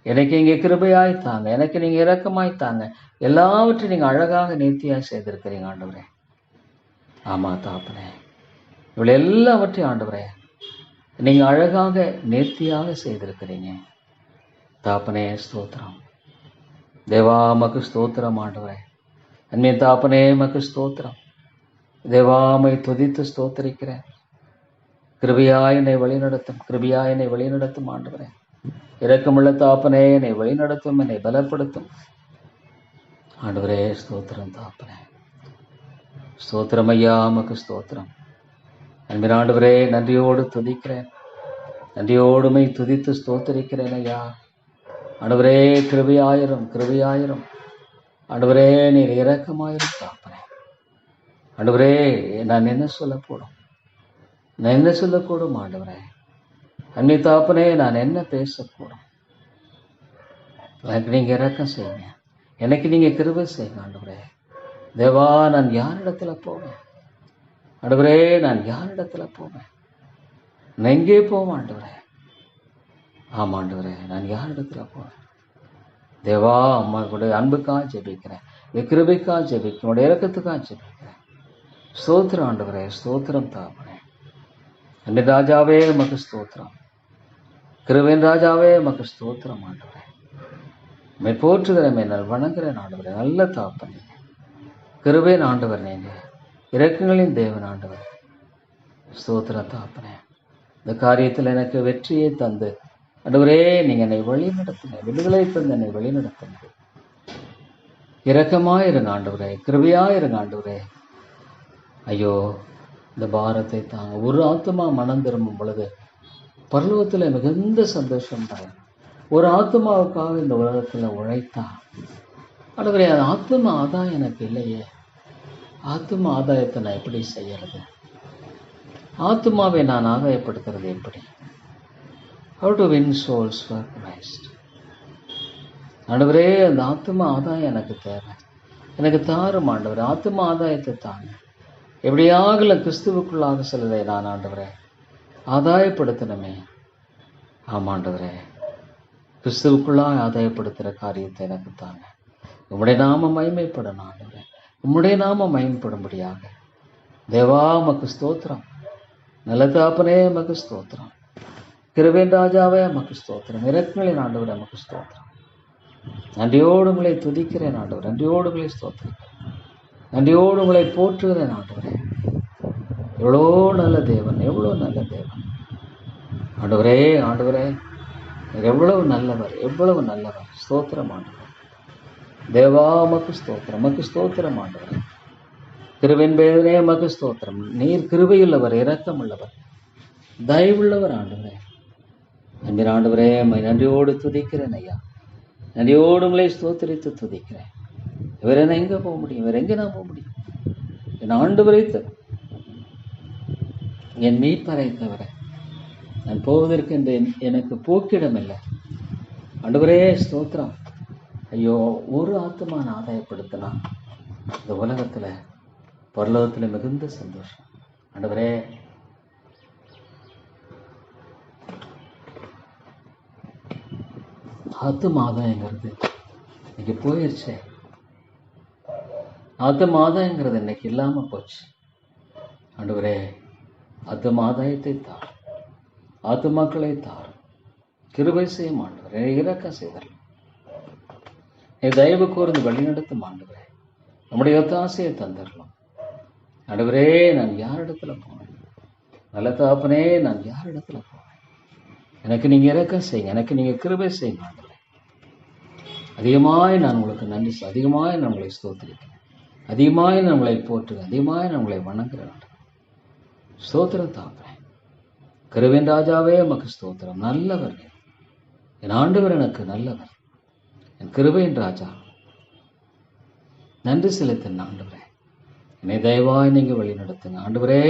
எனக்கு இங்கே கிருபையாய் தாங்க, எனக்கு நீங்கள் இரக்கமாய் தாங்க. எல்லாவற்றையும் நீங்கள் அழகாக நேர்த்தியாக செய்திருக்கிறீங்க ஆண்டவரே. ஆமாம் தாப்பனே, இவ்வளோ எல்லாவற்றையும் ஆண்டவரே நீங்கள் அழகாக நேர்த்தியாக செய்திருக்கிறீங்க தாப்பனே. ஸ்தோத்திரம் தேவா, மக்கு ஸ்தோத்திரம் ஆண்டவரே. அன்மைய தாப்பனே, மக்கு ஸ்தோத்திரம் தேவாமை துதித்து ஸ்தோத்தரிக்கிறேன். கிருபையாய் என்னை வழிநடத்தும், கிருபையாய் என்னை வழிநடத்தும் ஆண்டவரே. இரக்கமுள்ள தாப்பனே, என்னை வழிநடத்தும், என்னை பலப்படுத்தும் ஆண்டவரே. ஸ்தோத்திரம் தாப்பனே, ஸ்தோத்திரம் ஐயா, மக்கு ஸ்தோத்திரம். அன்பின் ஆண்டவரே, நன்றியோடு துதிக்கிறேன், நன்றியோடுமை துதித்து ஸ்தோத்தரிக்கிறேன் ஐயா. ஆண்டவரே, கிருபையாயிரும், கிருபையாயிரும் ஆண்டவரே. நீர் இரக்கமாயிரும் தாப்பனே. ஆண்டவரே, நான் என்ன சொல்லக்கூடும், நான் என்ன சொல்லக்கூடும் ஆண்டவரே. அன்னை தாப்பனே, நான் என்ன பேசக்கூடும். எனக்கு நீங்கள் இரக்கம் செய்யுங்க, எனக்கு நீங்கள் கிருபை செய்யுங்க ஆண்டவரே. தேவா, நான் யாரிடத்துல போவேன் ஆண்டவரே, நான் யாரிடத்துல போவேன், நான் எங்கே போவேன் ஆண்டவரே. ஆமாம் ஆண்டவரே, நான் யாரிடத்துல போவேன். தேவா, அம்மாவுடைய அன்புக்காக ஜெபிக்கிறேன், கிருபைக்காக ஜெபிக்கிறேன், உடைய இரக்கத்துக்காக ஜெபிக்கிறேன். ஸ்தோத்திரம் ஆண்டவரே, ஸ்தோத்திரம் தாப்பனே. அன்னை ராஜாவே மக்கு ஸ்தோத்திரம், கிருபையின் ராஜாவே மக்கு ஸ்தோத்திரம் ஆண்டவரே. மை போற்றுகிறேன், நான் வணங்குறேன் ஆண்டவரே. நல்ல தாப்பனே, கிருபையின் ஆண்டவர், நீங்கள் இரக்கங்களின் தேவன் ஆண்டவர். ஸ்தோத்திரம் தாப்பனே. இந்த காரியத்தில் எனக்கு வெற்றியை தந்து ஆண்டவரே, நீங்கள் என்னை வழி நடத்துங்க, விடுதலை தந்து என்னை வழி நடத்துங்க. இரக்கமாயிருங்க ஆண்டவரே, கிருபையாயிருங்க ஆண்டவரே. ஐயோ, இந்த பாரத்தை தாங்க. ஒரு ஆத்மா மனம் திரும்பும் பொழுது பரலோகத்தில் மிகுந்த சந்தோஷம் தான். ஒரு ஆத்மாவுக்காக இந்த உலகத்தில் உழைத்தா ஆண்டவரே, அது ஆத்மா ஆதாயம் எனக்கு இல்லையே. ஆத்மா ஆதாயத்தை நான் எப்படி செய்யறது? ஆத்மாவை நான் ஆதாயப்படுத்துறது எப்படி? How to win souls for Christ? ஆண்டவரே, அந்த ஆத்மா ஆதாயம் எனக்கு தேவை, எனக்கு தாரும் ஆண்டவரே. ஆத்மா ஆதாயத்தை தாங்க. எப்படியாக கிறிஸ்துவுக்குள்ளாக செல்வதை நான் ஆண்டவரே ஆதாயப்படுத்தணுமே. ஆமாண்டவரே, கிறிஸ்துவுக்குள்ளாக ஆதாயப்படுத்துகிற காரியத்தை எனக்கு தாங்க. உம்முடைய நாம மகிமைப்படணும் ஆண்டவரே, உம்முடைய நாம மகிமைப்படும்படியாக. தேவா, மக்கு ஸ்தோத்திரம். நல்ல தாப்பனே, மக்கு ஸ்தோத்திரம். கிருபையின் ராஜாவே மக்கு ஸ்தோத்திரம். இரக்கங்களின் ஆண்டவரே மக்கு ஸ்தோத்திரம். நன்றியோடு உங்களை துதிக்கிறேன் ஆண்டவர், நன்றியோடு உங்களை ஸ்தோத்திரிக்கிறேன், நன்றியோடு உங்களை போற்றுகிறேன் ஆண்டவரே. எவ்வளோ நல்ல தேவன், எவ்வளோ நல்ல தேவன் ஆண்டவரே. ஆண்டவரே, எவ்வளவு நல்லவர், எவ்வளவு நல்லவர். ஸ்தோத்திரம் ஆண்டவர். தேவா, மக்கு ஸ்தோத்திரம், மக்கு ஸ்தோத்திரம் ஆண்டவரே. கிருபையின் பேரே மக்கு ஸ்தோத்திரம். நீர் கிருபையுள்ளவர், இரக்கம் உள்ளவர், தயவுள்ளவர் ஆண்டவரே. அன்பின் ஆண்டவரே, நன்றியோடு துதிக்கிறேன் ஐயா, நன்றியோடு உங்களை ஸ்தோத்திரித்து துதிக்கிறேன். இவர் என்ன எங்கே போக முடியும், இவர் எங்கே நான் போக முடியும்? என் ஆண்டவரை என் மீட்பரை தவிர நான் போவதற்கு என்று எனக்கு போக்கிடம் இல்லை ஆண்டவரே. ஸ்தோத்திரம். ஐயோ, ஒரு ஆத்மா நான் ஆதாயப்படுத்தினா இந்த உலகத்தில் பரலோகத்தில் மிகுந்த சந்தோஷம் ஆண்டவரே. ஆத்மா ஆதாயங்கிறது இன்னைக்கு போயிடுச்சே. ஆத்மா ஆதாயங்கிறது இன்னைக்கு இல்லாம போச்சு ஆண்டவரே. ஆத்மா ஆதாயத்தை தார், ஆத்மாக்களை தார், கிருபை செய்யும் ஆண்டவரே. இரக்கம் செய்தல் நீ தயவு கூர்ந்து வழி நடத்தும் ஆண்டவரே. நம்முடைய ஒத்தாசையை தந்துடலாம் ஆண்டவரே. நான் யாரிடத்துல போவேன்? நல்ல தாப்பனே, நான் யாரிடத்துல போவேன்? எனக்கு நீங்க இரக்கம் செய்யுங்க, எனக்கு நீங்க கிருபை செய்யுங்க ஆண்டவரே. அதிகமாய் நான் உங்களுக்கு நன்றி, அதிகமாய் நான் உங்களை ஸ்தோத்திரிக்கிறேன், அதிகமாய் நான் உங்களை போற்றுகிறேன், அதிகமாய் நான் உங்களை வணங்குகிறேன். ஸ்தோத்திரம் தாப்பேன். கிருபையின் ராஜாவே உமக்கு ஸ்தோத்திரம். நல்லவர் என் ஆண்டவர், எனக்கு நல்லவர். என் கிருபையின் ராஜா, நன்றி செலுத்தின ஆண்டவரே. என்னை தயவாய் நீங்க வழி நடத்துங்க ஆண்டவரே.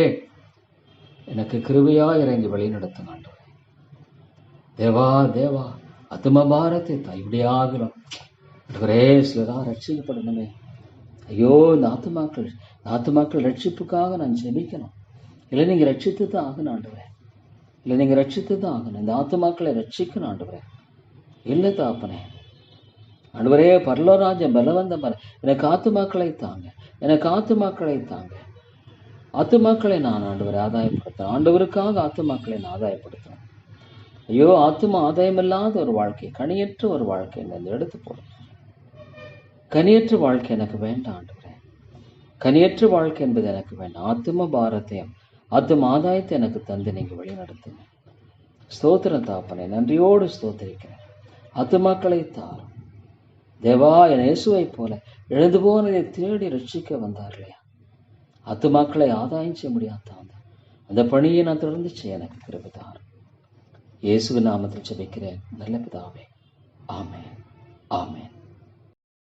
எனக்கு கிருபையா இறங்கி வழி நடத்துங்க ஆண்டவரே. தேவா தேவா, ஆத்ம பாரத்தை தான் இப்படி ஆகணும் ஆண்டவரே. சிலதான் ரட்சிக்கப்படணுமே. ஐயோ, இந்த ஆத்துமாக்கள் ரட்சிப்புக்காக நான் ஜெபிக்கணும். இல்லை, நீங்க ரட்சித்து தான் ஆகணும் ஆண்டவரே. இல்லை, நீங்க ரட்சித்து தான் ஆகணும். இந்த ஆத்துமாக்களை ரட்சிக்கணும் ஆண்டவரே. இல்லை தாப்பனே. ஆண்டவரே, பரலோராஜ்யம் பலவந்தம் எனக்கு ஆத்துமாக்களை தாங்க, எனக்கு ஆத்துமாக்களை தாங்க. ஆத்துமாக்களை நான் ஆண்டவரை ஆதாயப்படுத்துறேன். ஆண்டவருக்காக ஆத்துமாக்களை நான் ஆதாயப்படுத்துறேன். ஐயோ, ஆத்துமா ஆதாயமில்லாத ஒரு வாழ்க்கை, கனியற்ற ஒரு வாழ்க்கை என்னை எடுத்து போடும். கனியற்ற வாழ்க்கை எனக்கு வேண்டாம் ஆண்டவரே. கனியற்ற வாழ்க்கை என்பது எனக்கு வேண்டாம். ஆத்தும பாரத்தையும் ஆத்தும ஆதாயத்தை எனக்கு தந்து நீங்க வழி நடத்துங்க. ஸ்தோத்திரம் தாப்பனே, நன்றியோடு ஸ்தோத்திரிக்கிறேன். ஆத்துமாக்களை தாரும் தேவா. என் இயேசுவை போல எழுந்து போனதை தேடி ரட்சிக்க வந்தார் இல்லையா? ஆத்துமாக்களை ஆதாயம் செய்ய முடியாத அந்த பணியை நான் தொடர்ந்து செய்ய எனக்கு கிருபை தாரும். இயேசுவின் நாமத்தில் ஜெபிக்கிறேன் நல்ல பிதாவே. ஆமென், ஆமென்.